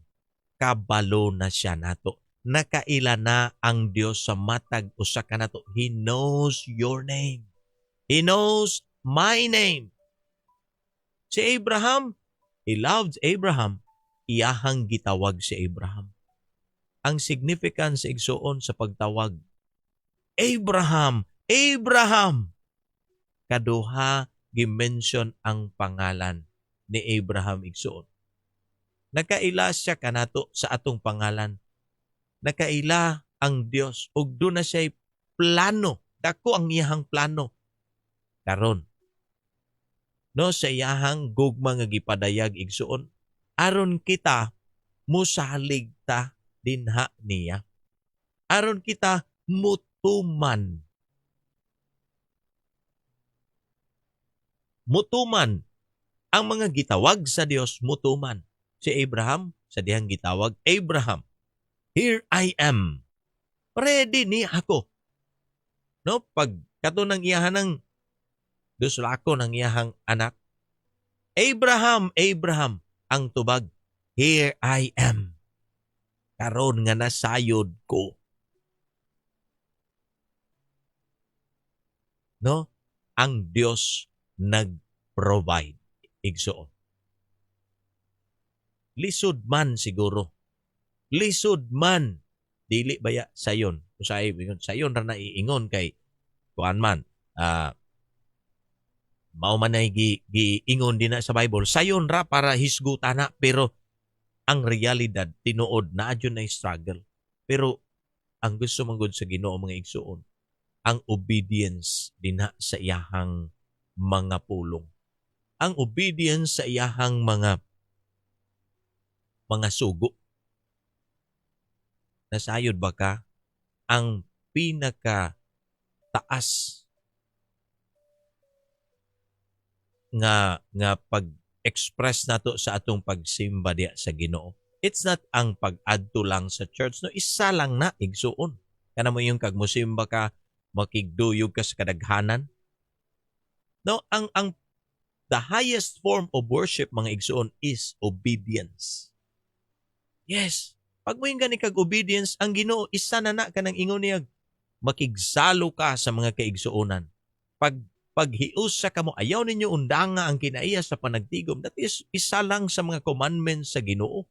Kabalo na siya nato. Nakaila na ang Dios sa matag usa ka nato. He knows your name. He knows my name. Si Abraham, he loved Abraham. Iyahang gitawag si Abraham. Ang significance igsuon sa pagtawag, Abraham, Abraham. Kaduha gimension ang pangalan ni Abraham igsuon. Nakaila siya kanato sa atong pangalan. Nakaila ang Dios ug doon na siya'y plano. Dako ang iyahang plano. Karon, no, sa iyahang gugma nga gipadayag igsuon, aron kita musalig ta dinha niya. Aron kita mutuman. Mutuman. Ang mga gitawag sa Dios mutuman. Si Abraham, sa dihang gitawag, Abraham, here I am. Ready ni ako. No, pag kato ng iyahan ng duslako ng iyahang anak, Abraham, Abraham, ang tubag, here I am. Karon nga nasayod ko. No? Ang Dios nag-provide. Igsuon. Lisod man siguro. Lisod man. Dili baya sayon. Usay sayon ra na iingon kay kuan man. Mao man ay giingon din na sa Bible. Sayon ra para hisgutan na, pero ang realidad tinuod na adyon na struggle. Pero ang gusto manggod sa Ginoo mga igsuon, ang obedience dinha sa iyahang mga pulong. Ang obedience sa iyahang mga sugo. Nasayod ba ka? Ang pinaka taas nga pag-express nato sa atong pagsimba diya sa Ginoo. It's not ang pag-adto lang sa church, no, isa lang na igsuon. Kana mo yung kag mosimba ka, makigduyog ka sa kadaghanan. No, ang the highest form of worship mga igsuon is obedience. Yes, pag mo yung gani kag obedience, ang Ginoo isa na ka nang ingon niya, makigsalo ka sa mga kaigsuonan. Paghiusa ka mo, ayaw ninyo undanga ang kinaiya sa panagtigom. That is isa lang sa mga commandments sa Ginoo.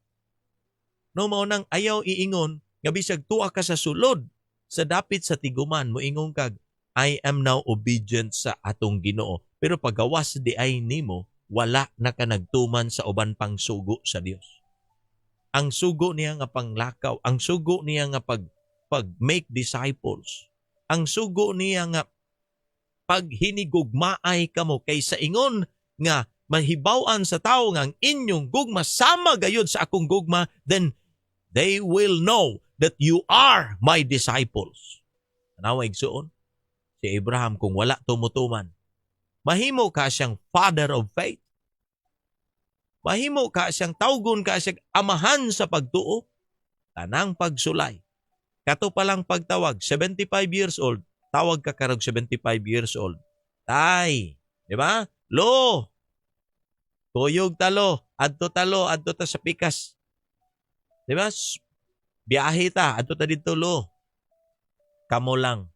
No, mao nang ayaw iingon, nga bisag tuwa ka sa sulod, sa dapit sa tiguman, mo ingon kag, I am now obedient sa atong Ginoo. Pero pagawas di ay nimo, wala na ka nagtuman sa uban pang sugo sa Dios. Ang sugo niya nga panglakaw, ang sugo niya nga pag-make disciples, ang sugo niya nga pag hinigugmaay kamo kaysa ingon nga mahibaw-an sa tao nga ang inyong gugma sama gayud sa akong gugma, then they will know that you are my disciples. Tanawa igsuon, si Abraham kung wala tumutuman, mahimo ka siyang father of faith. Mahimo ka siyang tawgon ka siyang amahan sa pagtuo, tanang pagsulay. Kato palang pagtawag, 75 years old, tawag ka karog 75 years old. Tay, di ba? Lo, tuyog talo, adto ta sa pikas. Di ba? Biyahe ta, adto ta dito lo. Kamo lang,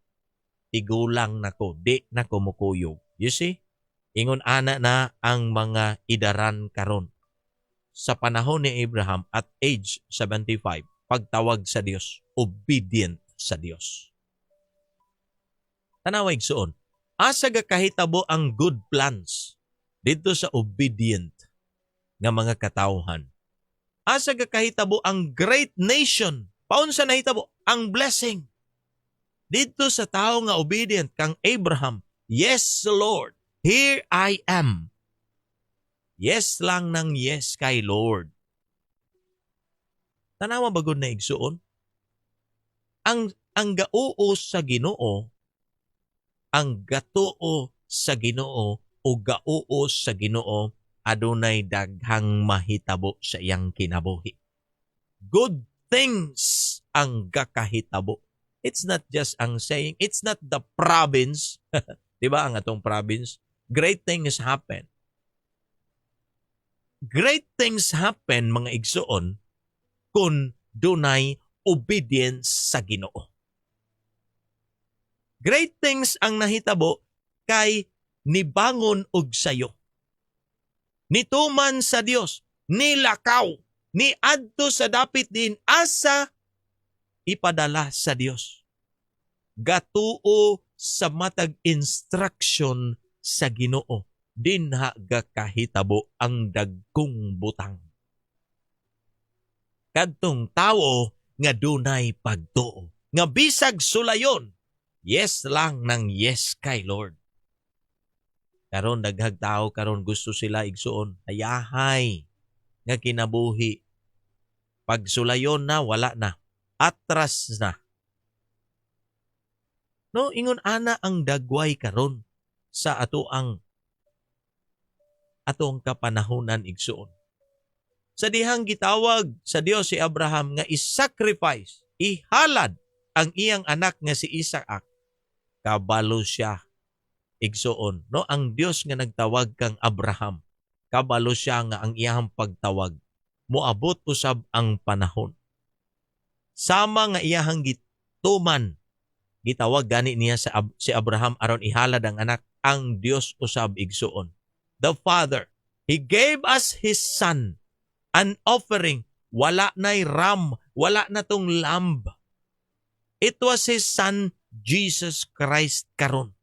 tigulang nako, di na kumukuyog. You see? Ingon ana na ang mga idaran karon. Sa panahon ni Abraham at age 75, pagtawag sa Dios, obedient sa Dios. Tanawag suon, asa ga kahitabo ang good plans dito sa obedient nga mga katawhan. Asa ga kahitabo ang great nation, paunsa nahitabo ang blessing dito sa tao nga obedient kang Abraham. Yes, Lord, here I am. Yes lang ng yes kay Lord. Tanawa bagod na igsuon. Ang gauo sa Ginoo, ang gatuo sa Ginoo o gauo sa Ginoo adunay daghang mahitabo sa iyang kinabuhi. Good things ang gakahitabo. It's not just ang saying, it's not the province. 'Di ba ang atong province? Great things happen. Great things happen, mga igsuon, kung dunay obedience sa Ginoo. Great things ang nahitabo kay nibangon og sayo. Nituman sa Dios, nilakaw, niadto sa dapit din asa ipadala sa Dios. Gatuo sa matag instruction sa Ginoo. Dinha gakahitabo ang dagkong butang. Kadtong tawo nga dunay pagtuo, nga bisag sulayon, yes lang ng yes kay Lord. Karon daghang tao karon gusto sila igsuon, ayahay nga kinabuhi. Pag sulayon na, wala na. Atras na. No, ingon ana ang dagway karon sa atong kapanahunan igsuon. Sa dihang gitawag sa Dios si Abraham nga i-sacrifice, ihalad ang iyang anak nga si Isaac, kabalo siya igsuon. No, ang Dios nga nagtawag kang Abraham, kabalo siya nga ang iyang pagtawag moabot usab ang panahon. Sama nga iyang gituman, gitawag gani niya si Abraham aron ihalad ang anak, ang Dios usab igsuon. The Father, He gave us His Son, an offering. Wala na'y ram, wala na tong lamb. It was His Son, Jesus Christ karon.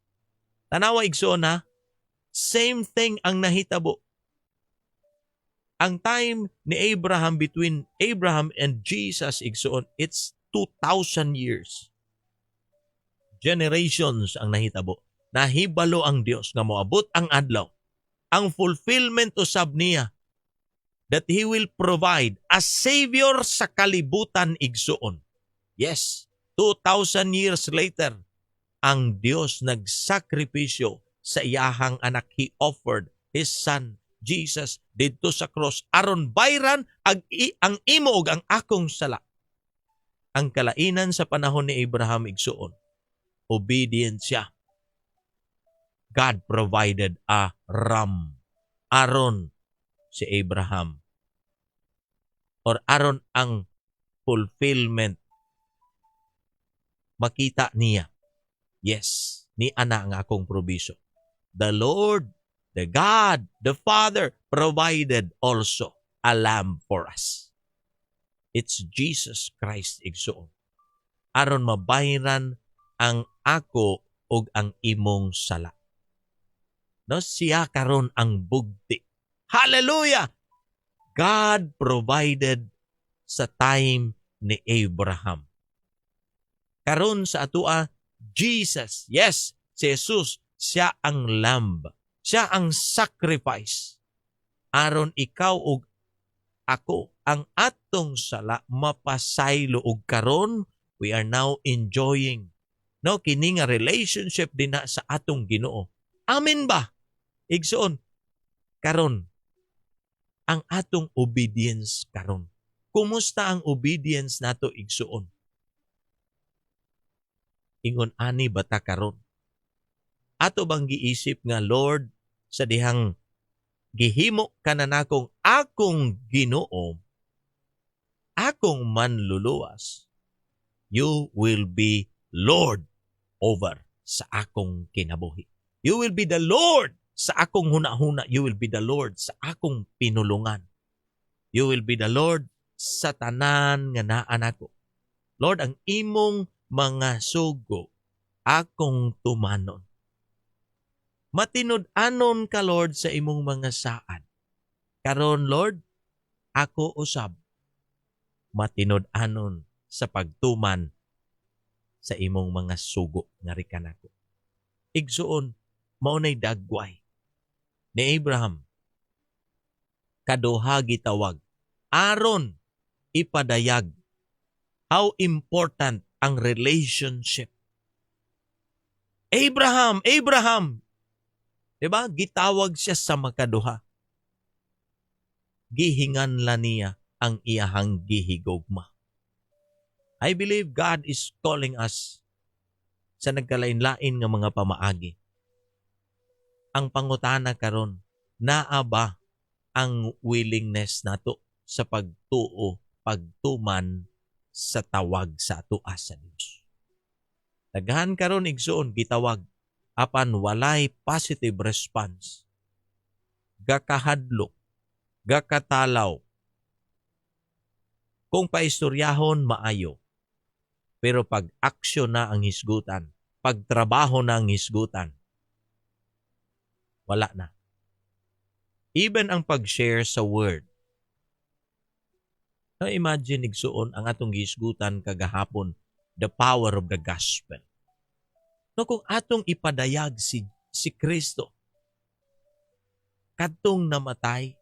Tanawa igsuon ha, same thing ang nahitabo. Ang time ni Abraham, between Abraham and Jesus igsuon, it's 2,000 years. Generations ang nahitabo. Nahibalo ang Dios nga moabot ang adlaw. Ang fulfillment usab niya that He will provide a Savior sa kalibutan igsuon. Yes, 2,000 years later, ang Dios nagsakripisyo sa iyahang anak. He offered His Son, Jesus, dito sa cross aron bayran ang imo ug ang akong sala. Ang kalainan sa panahon ni Abraham igsuon, obedient siya. God provided a ram aron si Abraham, or aron ang fulfillment makita niya. Yes, ni ana ang akong provision. The Lord, the God, the Father provided also a lamb for us. It's Jesus Christ igsuon. Aron mabayran ang ako ug ang imong sala. No, siya karon ang bugti. Hallelujah! God provided sa time ni Abraham. Karon sa atua, Jesus, yes, si Jesus, siya ang lamb. Siya ang sacrifice. Aron ikaw ug ako ang atong sala mapasaylo og karon we are now enjoying no kini nga relationship din na sa atong Ginoo. Amen ba? Igsoon karon ang atong obedience karon. Kumusta ang obedience nato igsuon? Ingon ani bata karon. Ato bang giisip nga Lord sa dihang gihimo ka na nakong akong Ginoo, akong manluluwas, you will be Lord over sa akong kinabuhi. You will be the Lord sa akong hunahuna. You will be the Lord sa akong pinulungan. You will be the Lord sa tanan nga naa nako. Lord, ang imong mga sugo, akong tumanon. Matinud-anon ka, Lord, sa imong mga saad. Karon, Lord, ako usab. Matinud-anon sa pagtuman sa imong mga sugo nga rikan ako. Igsuon, maunay dagway ni Abraham. Kaduha gitawag. Aron ipadayag how important ang relationship. Abraham, Abraham. Diba? Gitawag siya sa makaduha. Gihinganla niya ang iyahang gihigugma. I believe God is calling us sa nagkalain-lain nga mga pamaagi. Ang pangutana karon, naa ba ang willingness nato sa pagtuo, pagtuman sa tawag sa atua sa Dios. Daghan karon igsoon gitawag apan walay positive response. Gakahadlok, gakatalaw. Kung paistoryahon maayo. Pero pag aksyon na ang hisgutan, pag trabaho na ang hisgutan, wala na. Even ang pag-share sa word. Now imagine igsuon ang atong gisgutan kagahapon, the power of the gospel. No, kung atong ipadayag si Kristo, kadtong namatay,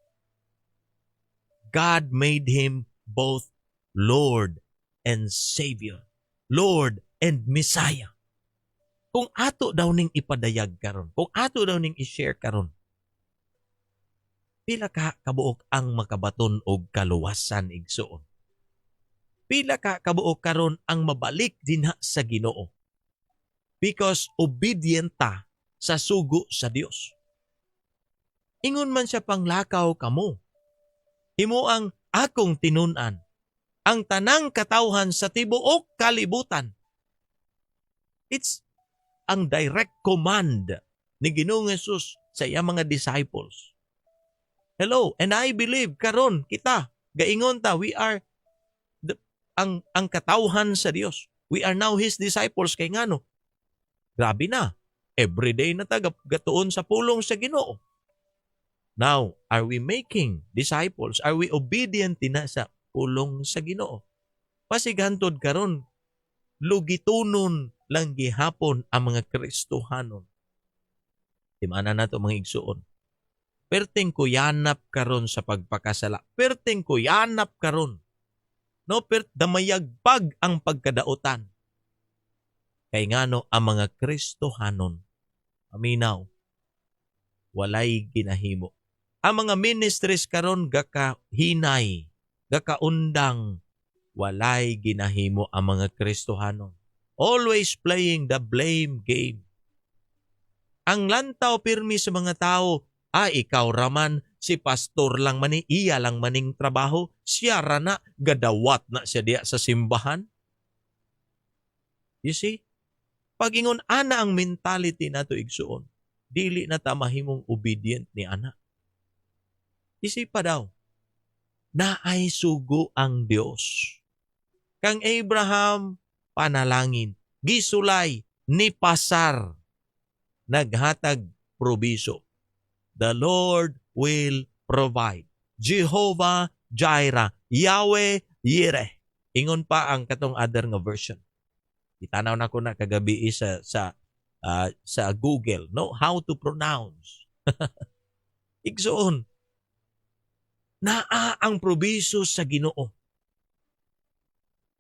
God made Him both Lord and Savior. Lord and Messiah. Kung ato daw ning ipadayag karon, kung ato daw ning i-share karon, pila ka kabuok ang makabaton og kaluwasan igsuon. Pila ka kabuok karon ang mabalik dinha sa Ginoo. Because obedient ta sa sugo sa Dios. Ingon man siya panglakaw kamo. Himo ang akong tinun-an, ang tanang katawhan sa tibuok kalibutan. It's ang direct command ni Ginoong Hesus sa iyang mga disciples. Hello, and I believe karon kita gaingon ta we are ang katawhan sa Dios. We are now His disciples kay ngano. Grabe na. Everyday na ta gatuon sa pulong sa Ginoo. Now, are we making disciples? Are we obedient na sa pulong sa Ginoo? Pasigantod karon lugitunon lang gihapon ang mga Kristohanon. Timana nato mga igsuon. Perting kuyanap karon sa pagpakasala. Perting kuyanap karon. No, damayagpag ang pagkadautan. Kay ngano ang mga Kristohanon, aminaw, walay ginahimo. Ang mga ministries karon gakahinay, gakaundang, walay ginahimo ang mga Kristohanon. Always playing the blame game. Ang lantaw pirmi sa mga tao, ikaw raman, si pastor lang mani, iya lang maning trabaho, siya rana, gadawat na siya diya sa simbahan. You see? Pagingon ana ang mentality nato igsuon, dili na ta mahimong obedient ni ana. Isipa daw, naay sugo ang Dios. Kang Abraham, panalangin, gisulay, ni pasar, naghatag probiso. The Lord will provide. Jehovah Jireh, Yahweh Yireh. Ingon pa ang katong other nga version. Itanaw na ko na kagabi sa Google, no, how to pronounce. Igsoon. Naa ang probiso sa Ginoo.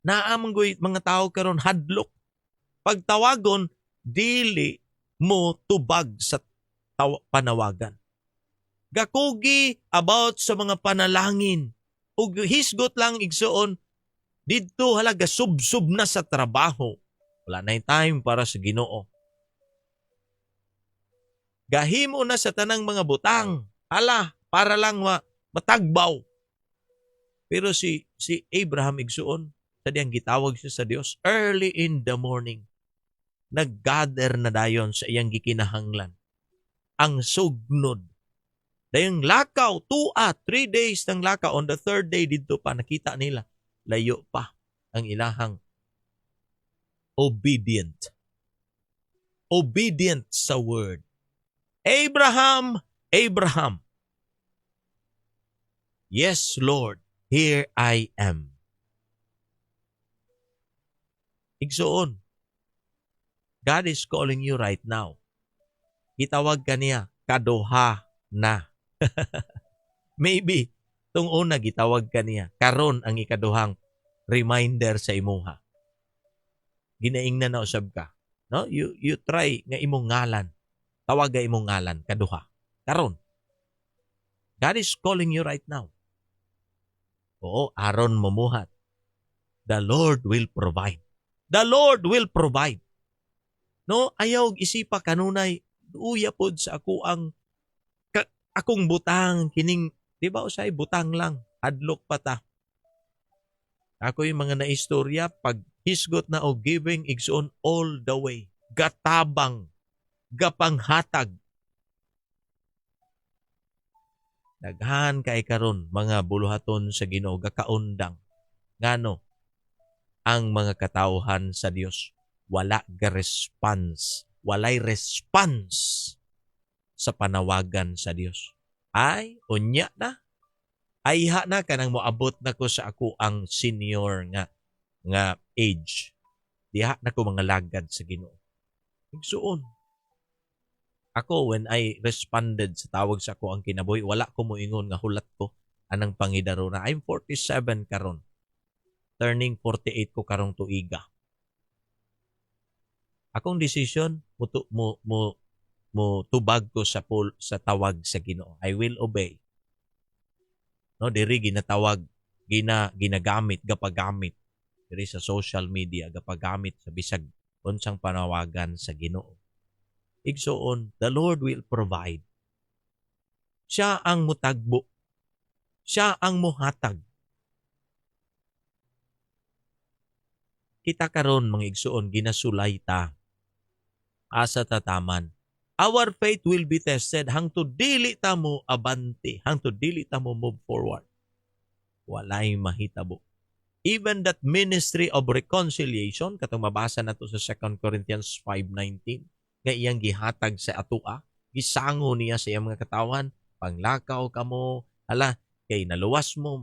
Naa manggoy mga tao karon hadlok. Pagtawagon, dili mo tubag sa panawagan. Gakugi about sa mga panalangin. Ug hisgot lang igsuon, didto halaga sub-sub na sa trabaho. Wala na time para sa Ginoo. Gahimo na sa tanang mga butang. Hala, para lang matagbaw. Pero si Abraham igsuon, sa diyang gitawag siya sa Dios, early in the morning, nag-gather na dayon sa iyang gikinahanglan. Ang sugnod. Dayong lakaw, 3 days ng lakaw. On the 3rd day, dito pa nakita nila, layo pa ang ilahang obedient. Obedient sa word. Abraham, Abraham. Yes, Lord, here I am. Igsoon, God is calling you right now. Gitawag ka niya, kaduha na. Maybe, tung una gitawag ka niya, karon ang ikaduhang reminder sa imuha. Ginaingnan na usab ka. No? You try nga imong ngalan. Tawag imong ngalan, kaduha. Karon. God is calling you right now. Oo, aron mamuhat. The Lord will provide. The Lord will provide. No, ayaw isipa kanunay, uya pod sa akong butang, kining, di ba usay, butang lang, hadlok pa ta. Ako yung mga naistorya, pag hisgot na o giving, igsoon all the way. Gatabang, gapanghatag. Daghan kay karon mga buluhaton sa Ginoo gakaundang. Ngano? Ang mga katawhan sa Dios wala ga response, walay response sa panawagan sa Dios. Ay, unya na. Ayha na kanang moabot na ko sa ako ang senior nga age. Diha na ko mga lagad sa Ginoo. Igsuon. Ako, when I responded sa tawag sa ako ang kinabuhi, wala ko moingon nga hulat ko anang pangidaro na. I'm 47 karon. Turning 48 ko karong tuiga. Akong decision, mo tubag ko sa tawag sa Ginoo. I will obey. No, diri ginatawag, ginagamit, gapagamit diri sa social media, gapagamit sa bisag unsang panawagan sa Ginoo. Igsoon, the Lord will provide. Siya ang mutagbo. Siya ang muhatag. Kita karon mga igsoon, ginasulay ta. Asa tataman. Our faith will be tested hangtod dili ta mo abante, hangtod dili ta mo move forward. Walay mahitabo. Even that ministry of reconciliation, katong mabasa nato sa 2 Corinthians 5:19, nga iyang gihatag sa atua, gisango niya sa iyang mga katawan, panglakaw kamo, hala, kay naluwas mo,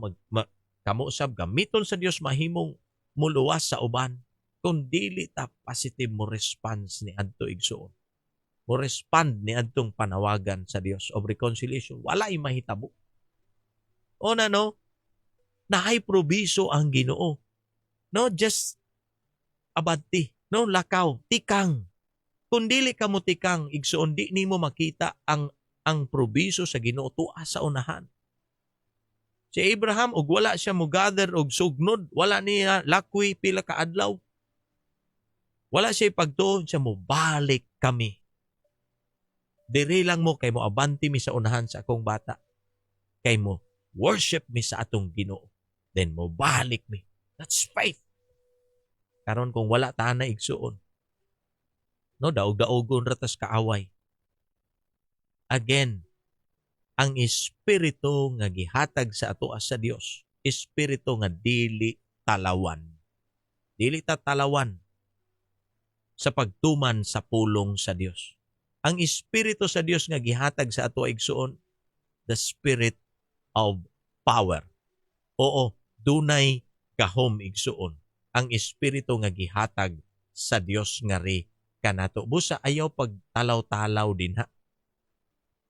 kamo usab gamiton sa Dios mahimong muluwas sa uban. Kung dili ta positive mo response ni adto igsoon. Mo respond ni adtong panawagan sa Dios of reconciliation, walay mahitabo. O na no, naay probiso ang Ginoo. No, just abati, no, lakaw, tikang. Kung dili ka mo tikang, igsoon di nimo makita ang probiso sa Ginoo tuwa sa unahan. Si Abraham, og wala siya mo gather og sugnod, wala niya lakwi pila ka adlaw. Wala siya pagtuon siya mo balik kami. Diri lang mo kay mo abanti mi sa unahan sa akong bata. Kay mo worship mi sa atong Ginoo. Then mo balik mi. That's faith. Karon kung wala ta na igsuon, no, daog-daogon ratas kaaway. Again, ang espiritu nga gihatag sa ato sa Dios, espiritu nga dili talawan. Dili ta talawan sa pagtuman sa pulong sa Dios. Ang espiritu sa Dios nga gihatag sa ato igsuon, the spirit of power. Oo, dunay kahom igsuon. Ang espiritu nga gihatag sa Dios nga ri kanato. Busa ayaw pagtalaw-talaw din ha.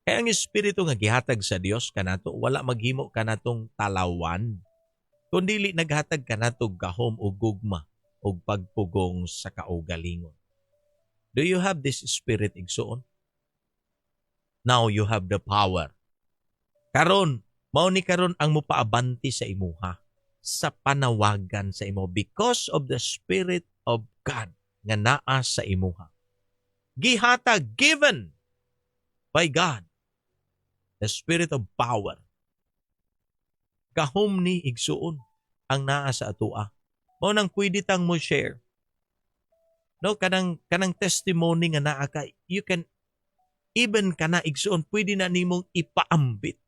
Kaya ang espiritu nga gihatag sa Dios kanato wala maghimo kanatong talawan, kundi naghatag kanatog gahom ug gugma ug pagpugong sa kaugalingon. Do you have this spirit igsoon? Now you have the power. Karon, mao ni karon ang mupaabanti sa imuha sa panawagan sa imo because of the Spirit of God nga naa sa imuha. Gihatag, given by God, the Spirit of power. Gahom ni igsuon ang naa sa atua. Mao nang pwede tang mo share. No, kanang testimony nga naa ka, you can even kana igsuon pwede na nimong ipaambit.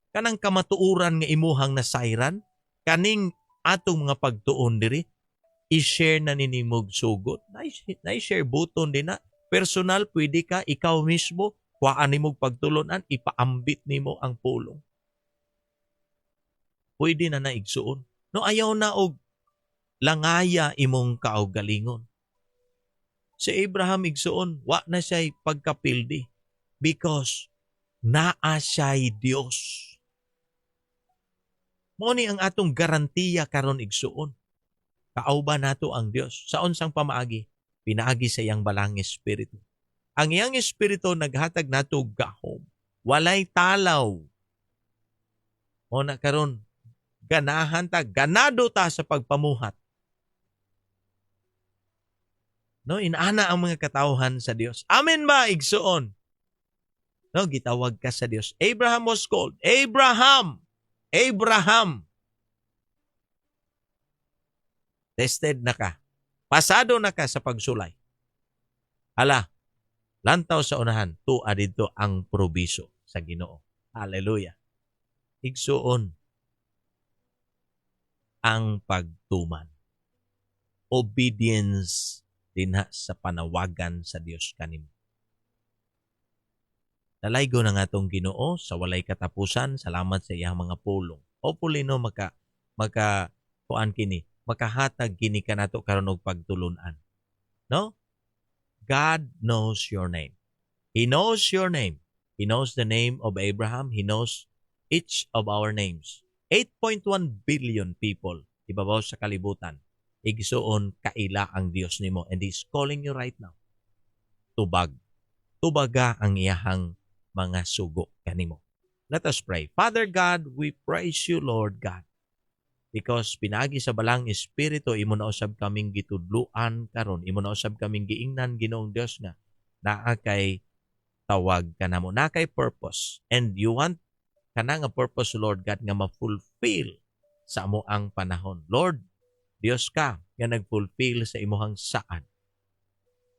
Kanang kamatuuran nga imuhang nasayran, kaning atong mga pagtuon diri, i-share na ninimog sugot. Na-share button din na. Personal, pwede ka, ikaw mismo, kuhaan nimog pagtulunan, ipaambit nimo ang pulong. Pwede na naigsuon. No, ayaw na og langaya imong kaugalingon. Si Abraham igsuon, wa na siya'y pagkapildi because naa siya'y Diyos. Mao ni ang atong garantiya karon igsuon. Kaauba nato ang Dios. Sa unsang pamaagi, pinaagi sa iyang balang espiritu. Ang iyang espiritu naghatag nato gahom. Walay talaw. Mao na karon ganahan ta, ganado ta sa pagpamuhat. No, inaana ang mga katawhan sa Dios. Amen ba igsuon? No, gitawag ka sa Dios. Abraham was called. Abraham. Tested na ka. Pasado na ka sa pagsulay. Ala, lantaw sa unahan, tuwa dito ang probiso sa Ginoo. Hallelujah. Igsuon ang pagtuman. Obedience dinha sa panawagan sa Dios kanimo. Nalaygo na nga itong Ginoo sa walay katapusan. Salamat sa iyang mga pulong. Hopefully no kuan kini, makahatag kini kanato karon og pagtulunan. No? God knows your name. He knows your name. He knows the name of Abraham. He knows each of our names. 8.1 billion people ibabaw sa kalibutan. Igsuon kaila ang Dios nimo and He's calling you right now. Tubaga ang iyahang mga sugo kanimo. Let us pray. Father God, we praise you, Lord God, because pinagi sa balang espiritu imo na usab kaming gitudluan karon, imo na usab kaming giingnan Ginoong Dios nga naa kay tawag kanamo, naa kay purpose, and you want kana nga purpose, Lord God, nga ma-fulfill sa amo ang panahon. Lord, Dios ka nga nag-fulfill sa imuhang saad.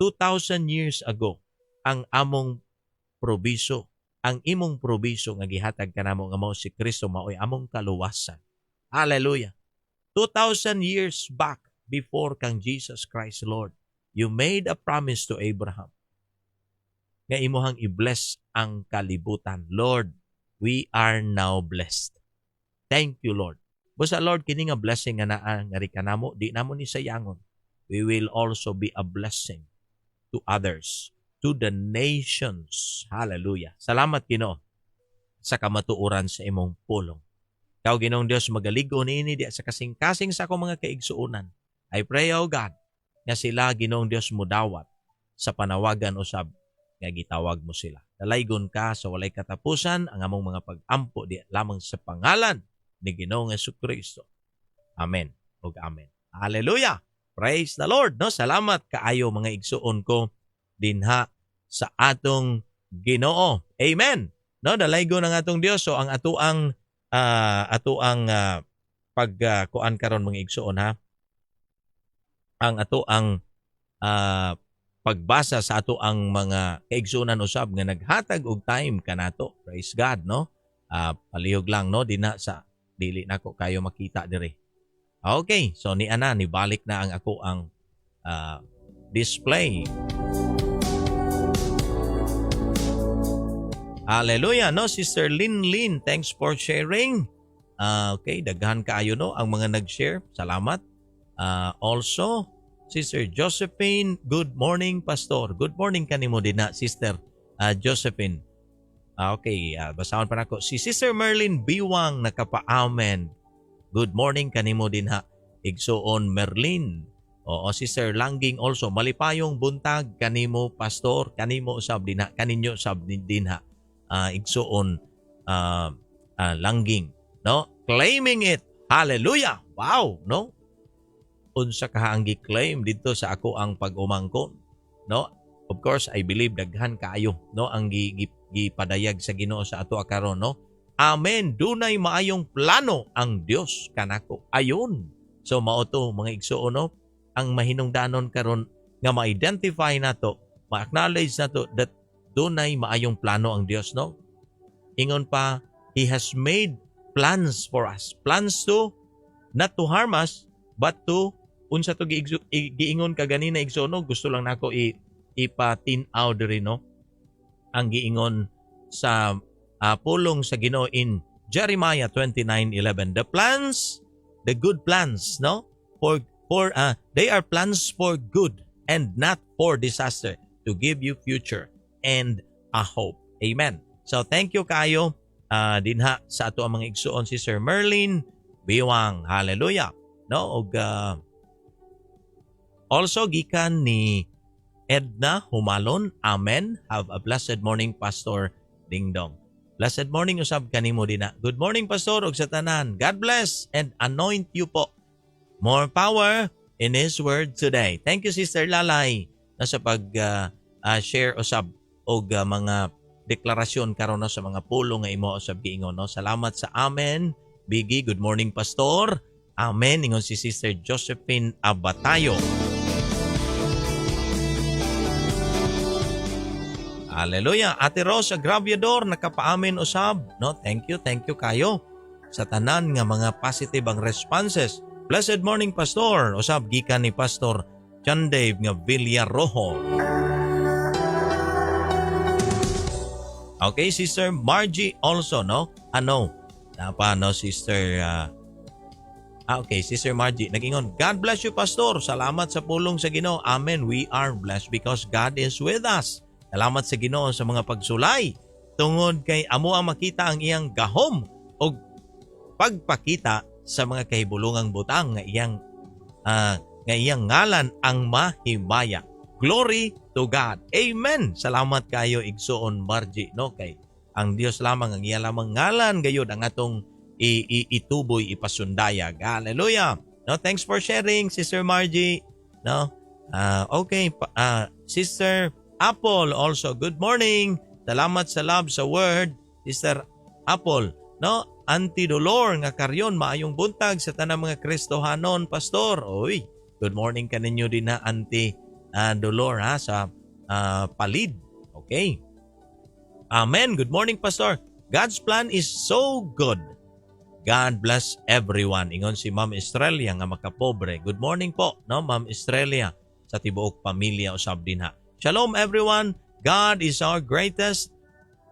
2,000 years ago, ang among probiso, ang imong probiso nga gihatag kanamo nga mao si Kristo maoy among kaluwasan. Hallelujah. 2,000 years back before kang Jesus Christ, Lord, you made a promise to Abraham nga imuhang i-bless ang kalibutan. Lord, we are now blessed. Thank you, Lord. Busa, Lord, kini nga blessing nga naa nga rikanamo, di namo ni sayangon. We will also be a blessing to others, to the nations. Hallelujah. Salamat, Ginoo, sa kamatuoran sa imong pulong. Ikaw, Ginoong Dios, magaligo niini di sa kasing-kasing sa akong mga kaigsuunan. I pray, O God, nga sila, Ginoong Dios, mudawat sa panawagan usab nga gitawag mo sila. Dalaygon ka sa walay katapusan ang among mga pag-ampo di lamang sa pangalan ni Ginoong Jesucristo. Amen ug amen. Hallelujah. Praise the Lord. No, salamat kaayo mga igsuon ko dinha sa atong Ginoo. Amen. No, dalaygon ang atong Dios. So ang atuang pagkuan karon mga igsuon ha. Ang atuang pagbasa sa atuang mga kaigsuonan usab nga naghatag og time kanato. Praise God, no? Palihog lang, no, dinha sa dili nako kayo makita diri. Okay, so ni ana nibalik na ang ako ang display. Hallelujah, no, Sister Lin, thanks for sharing. Okay, daghan kaayo no ang mga nag-share. Salamat. Also, Sister Josephine, good morning, Pastor. Good morning kanimo din na, Sister Josephine. Okay, basahon pa nako. Si Sister Merlin Biwang nakapaamen. Good morning kanimo din ha. Igsoon Merlin. Oo, Sister Langging also. Malipayong buntag kanimo pastor. Kanimo usab din ha. Kaninyo usab din ha. Igsoon Langging. No? Claiming it. Hallelujah. Wow. No? Unsa ka ang gi-claim dito sa ako ang pag-umangkon. No? Of course, I believe daghan kaayo no ang gipadayag sa Ginoo sa ato karon no. Amen. Dunay maayong plano ang Dios kanako. Ayon. So mao to mga igsuon no, ang mahinungdanon karon nga ma-identify nato, ma-acknowledge nato that dunay maayong plano ang Dios no. Ingon pa, He has made plans for us. Plans to not to harm us but to unsa to giingon ka ganina igsuon no, gusto lang nako ipatinaw diri no. Ang giingon sa pulong sa Ginoo in Jeremiah 29:11. The good plans, no? They are plans for good and not for disaster, to give you future and a hope. Amen. So thank you kayo dinha sa ato ang mga igsuon si Sir Merlin Biwang. Hallelujah. No, og also gikan ni Edna Humalon. Amen. Have a blessed morning, Pastor Dingdong. Blessed morning usab kanimo dina. Good morning, Pastor, og sa tanan. God bless and anoint you po. More power in His word today. Thank you, Sister Lalay, na sa pag-share usab og mga deklarasyon karon sa mga pulong nga imo usab giingon no. Salamat sa amen. Biggie, good morning, Pastor. Amen. Ingon si Sister Josephine Abatayo. Hallelujah. Ate Rosa Graviador nakapaamin usab. No, thank you kayo sa tanan nga mga positive ang responses. Blessed morning, Pastor. Usab gikan ni Pastor John Dave nga Villarojo. Okay, Sister Margie also, no? Ano? Napa, no, Sister okay, Sister Margie, nag-ingon, God bless you, Pastor. Salamat sa pulong sa Ginoo. Amen. We are blessed because God is with us. Salamat sa Ginoo sa mga pagsulay. Tungod kay amo ang makita ang iyang gahom o pagpakita sa mga kahibulungang butang nga iyang ngalan ang mahimaya. Glory to God. Amen. Salamat kayo igsoon Margie, no? Kay ang Dios lamang ang iya lamang ngalan gayud ang atong ituboy ipasundayag. Hallelujah. No, thanks for sharing, Sister Margie. No. Okay, Sister Apple also, good morning. Salamat sa love sa word, Sister Apple. No, anti-dolor nga karyon maayong buntag sa tanang mga Kristohanon, Pastor. Oy, good morning kaninyo din na anti-dolor sa palid. Okay. Amen. Good morning, Pastor. God's plan is so good. God bless everyone. Ingon si Ma'am Estrella nga makapobre. Good morning po, no, Ma'am Estrella, sa tibuok pamilya usab din ha. Shalom everyone. God is our greatest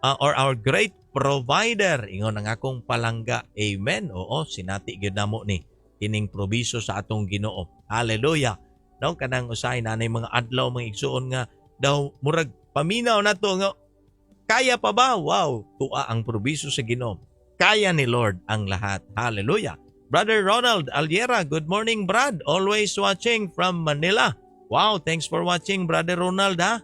or our great provider. Ingon ang akong palangga. Amen. Oo, sinati gyud namo ni kining probiso sa atong Ginoo. Hallelujah. No, kanang usahay nanay mga adlaw mga igsuon nga daw murag paminaw nato nga kaya pa ba? Wow, tua ang probiso sa Ginoo. Kaya ni Lord ang lahat. Hallelujah. Brother Ronald Aliera, good morning, Brad. Always watching from Manila. Wow, thanks for watching, Brother Ronald, ha?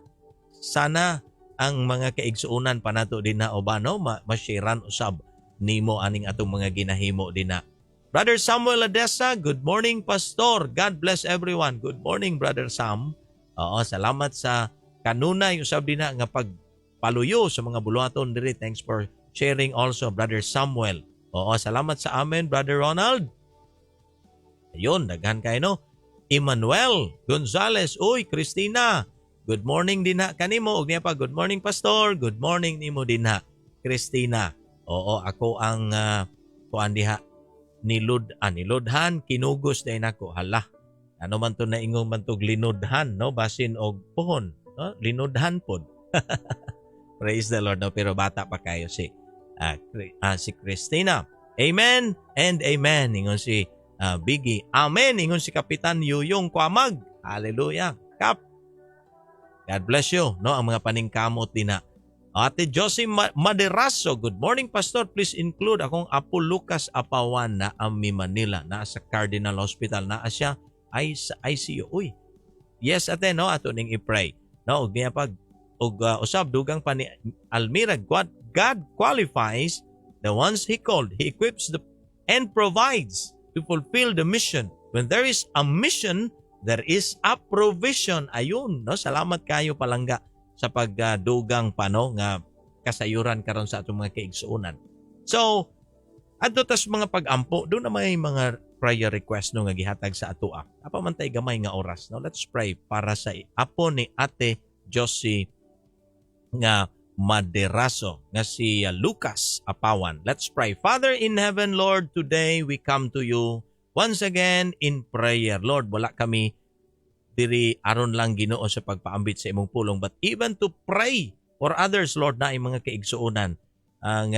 Sana ang mga kaigsuunan pa nato din na o ba, no? Mashiran usab nimo aning atong mga ginahimo din na. Brother Samuel Adessa, good morning, Pastor. God bless everyone. Good morning, Brother Sam. Oo, salamat sa kanunay usab din na nga pagpaluyo sa mga buluhaton diri. Thanks for sharing also, Brother Samuel. Oo, salamat sa amen, Brother Ronald. Ayun, daghan kayo, no? Emmanuel Gonzales. Uy, Christina. Good morning din ha kanimo. Og niya pa, good morning, Pastor. Good morning nimo din ha, Christina. Oo, ako ang kuan diha niludhan, kinugos day nako. Hala. Ano man to na ingong man tog linudhan, no? Basin og puhon, no? Linudhan pod. Praise the Lord, no? Pero bata pa kayo si Christina. Amen and amen. Ingon si Biggie. Amen. Ingon si Kapitan Yuyong Kwamag. Hallelujah. Kap. God bless you. No, ang mga paningkamot din na. Ate Josie Maderaso, good morning Pastor. Please include akong Apo Lucas Apawan na Ami Manila. Na sa Cardinal Hospital. Na siya ay sa ICU. Uy, yes ate, no? Ato ning i-pray. No, og niya pag usab dugang pa ni Almira, God qualifies the ones He called. He equips and provides to fulfill the mission. When there is a mission, there is a provision. Ayun, no? Salamat kayo palangga sa pagdugang pa, no, nga kasayuran karon sa atong mga kaigsuonan. So, adto tas mga pag-ampo, doon na may mga prayer request no nga gihatag sa atoa. Apa man tay gamay nga oras, no? Let's pray para sa apo ni Ate Josie nga Maderaso, nga si Lucas Apawan. Let's pray. Father in heaven, Lord, today we come to you once again in prayer. Lord, wala kami diri aron lang Ginoo sa pagpaambit sa imong pulong, but even to pray for others, Lord, na imong mga kaigsuonan ang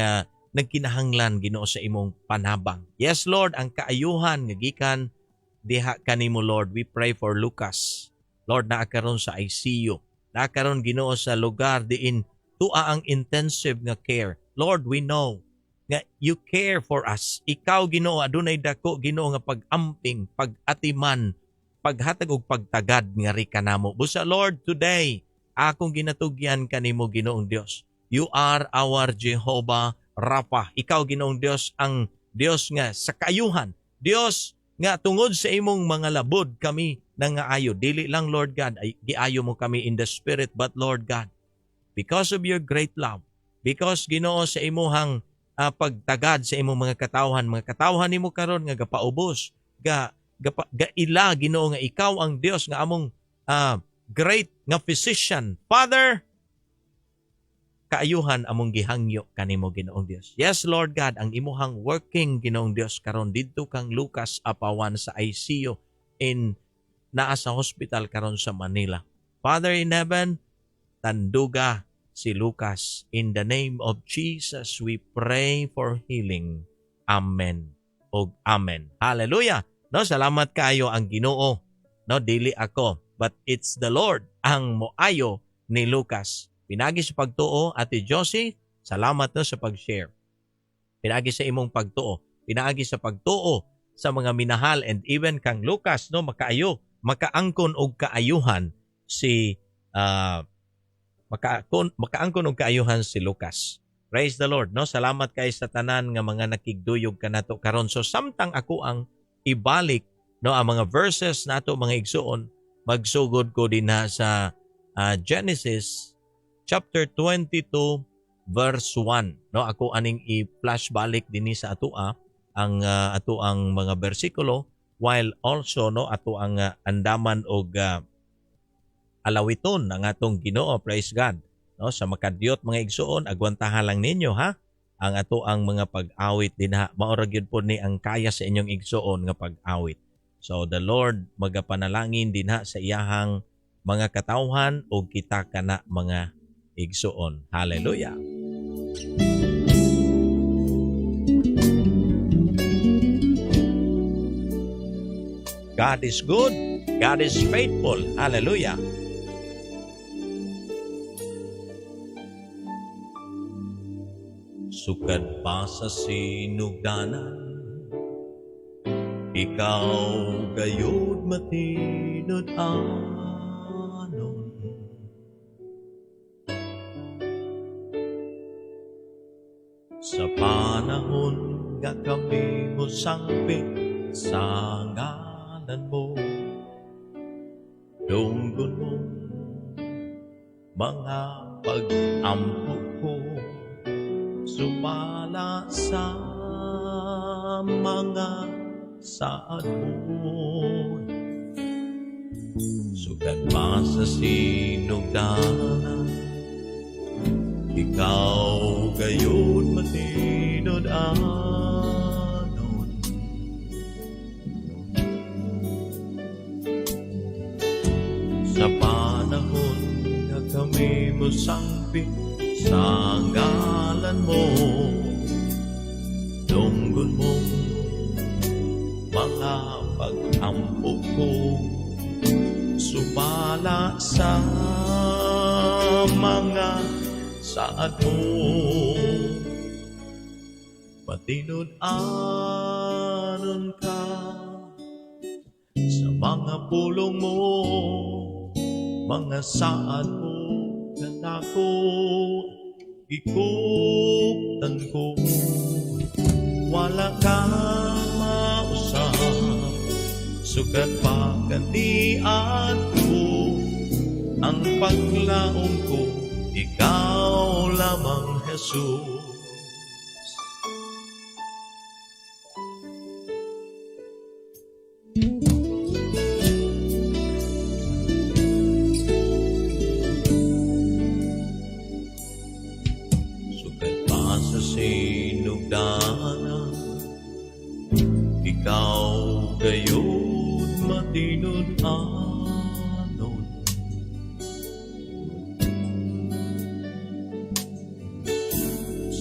nagkinahanglan Ginoo sa imong panabang. Yes, Lord, ang kaayuhan nga gikan diha kanimo, Lord. We pray for Lucas. Lord, naa karon sa ICU. Naa karon Ginoo sa lugar diin tua ang intensive nga care. Lord, we know nga you care for us. Ikaw Ginoo adunay dako Ginoo nga pag-amping, pag-atiman, paghatag og pagtagad nga ri kanamo. Busa Lord, today akong ginatugyan kanimo Ginoong Dios. You are our Jehovah Rapha. Ikaw Ginoong Dios ang Dios nga sa kaayuhan. Dios nga tungod sa imong mga labod kami nangaayo. Dili lang Lord God ay giayo mo kami in the spirit, but Lord God, because of your great love, because Ginoo sa imong pagtagad sa imong mga katawhan nimo karon nga gapaubos, gaila Ginoo nga ikaw ang Dios nga among great nga physician. Father, kaayuhan among gihangyo kanimo Ginoong Dios. Yes Lord God, ang imuhang working Ginoong Dios karon didto kang Lucas Apawan sa ICU naa sa hospital karon sa Manila. Father in heaven, tanduga si Lucas. In the name of Jesus, we pray for healing. Amen og amen. Hallelujah. No, salamat kayo ang Ginoo. No, dili ako, but it's the Lord ang moayo ni Lucas. Pinagi sa pagtuo, Ate Josie, salamat no sa pag-share. Pinagi sa imong pagtuo, pinagi sa pagtuo sa mga minahal, and even kang Lucas no makaangkon og kaayuhan si makaangkon og kaayuhan si Lucas. Praise the Lord, no? Salamat kay sa tanan nga mga nakigduyog kanato karon. So samtang ako ang ibalik no ang mga verses nato mga igsuon, magsugod ko din sa Genesis chapter 22 verse 1. No, ako aning i-flashbalik dinhi sa atoa ang ato ang mga bersikulo, while also no ato ang andaman og alawiton ang atong Ginoo. Praise God. No, sa makadiyot mga igsuon, agwantahan lang ninyo ha ang ato ang mga pag-awit din ha. Maura gyud po ni ang kaya sa inyong igsuon nga pag-awit. So the Lord magapanalangin din ha sa iyahang mga katawhan o kita kana mga igsuon. Hallelujah. God is good. God is faithful. Hallelujah. Sukad pa sa sinugdanan, ikaw gayud matinod anon. Sa panahon nga kami mo sangpit sa ngalan mo, dunggon mo mga pag-ampo ko, sumala sa mga saad mo. Sugad pa sa sinugdanan, ikaw gayon matinod anon. Sa panahon nga kami mo sangpit sa ngalan mo, dunggon mong mga pag-ampo ko, sumala sa mga saad mo, patinud-anon ka sa mga pulong mo, mga saad mo kanako, ikuptan ko, wala kang mausap, sukat pagkandian ko, ang paglaom ko, ikaw lamang Jesus. Sukat pa sa sinugdanan, ikaw gayon matinud-anon.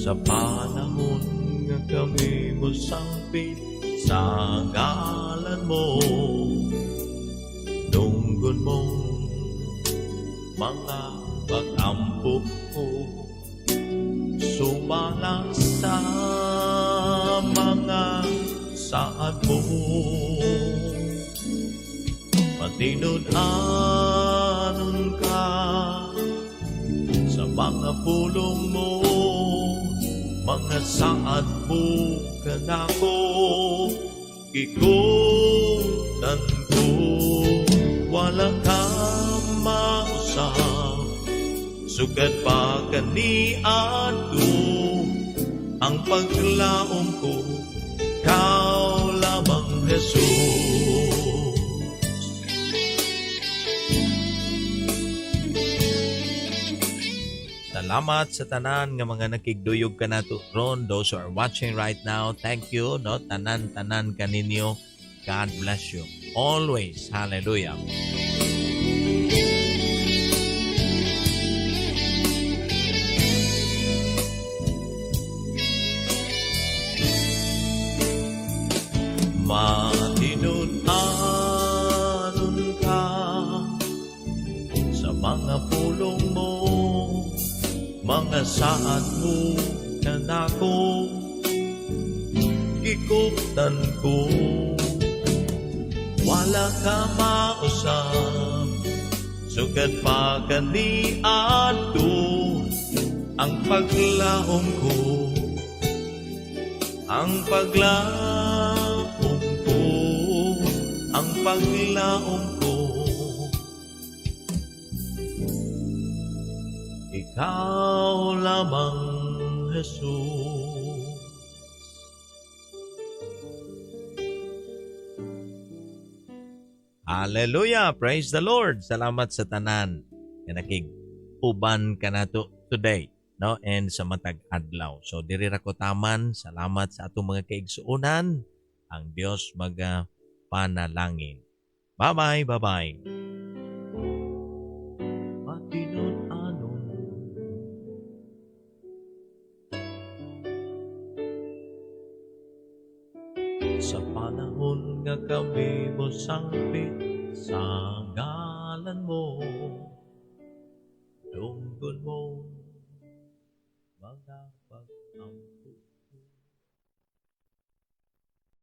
Sa panahon nga kami mo sangpit sa ngalan mo, tunggon mong mga pag-ampo ko, sumala sa mga saad mo, patinud-anon ka sa mga pulong mo, mga saad mo kanako, ikutan ko, wala kang mausap, sukat pa kanian ko, ang paglaom ko, ikaw lamang Jesus. Salamat sa tanan nga mga nakigduyog ka nato ron, those who are watching right now, thank you, no? Tanan-tanan kaninyo, God bless you always. Hallelujah. Matinud-anon ka sa mga pulong mo, mga saad mo kanako, ikuptan ko, wala ka mausap, sukat pa kanian ko, ang paglaom ko, ang paglaom ko, ang paglaom ko, ikaw lamang Jesus. Hallelujah! Praise the Lord! Salamat sa tanan nga nakig-uban ka nato today, no? And sa matag adlaw. So diri ra ko taman, salamat sa atong mga kaigsuonan. Ang Dios panalangin. Bye-bye, bye-bye. Matinud-anon sa panahon nga kami mo sangpit sa ngalan mo, tungkol mo mga pag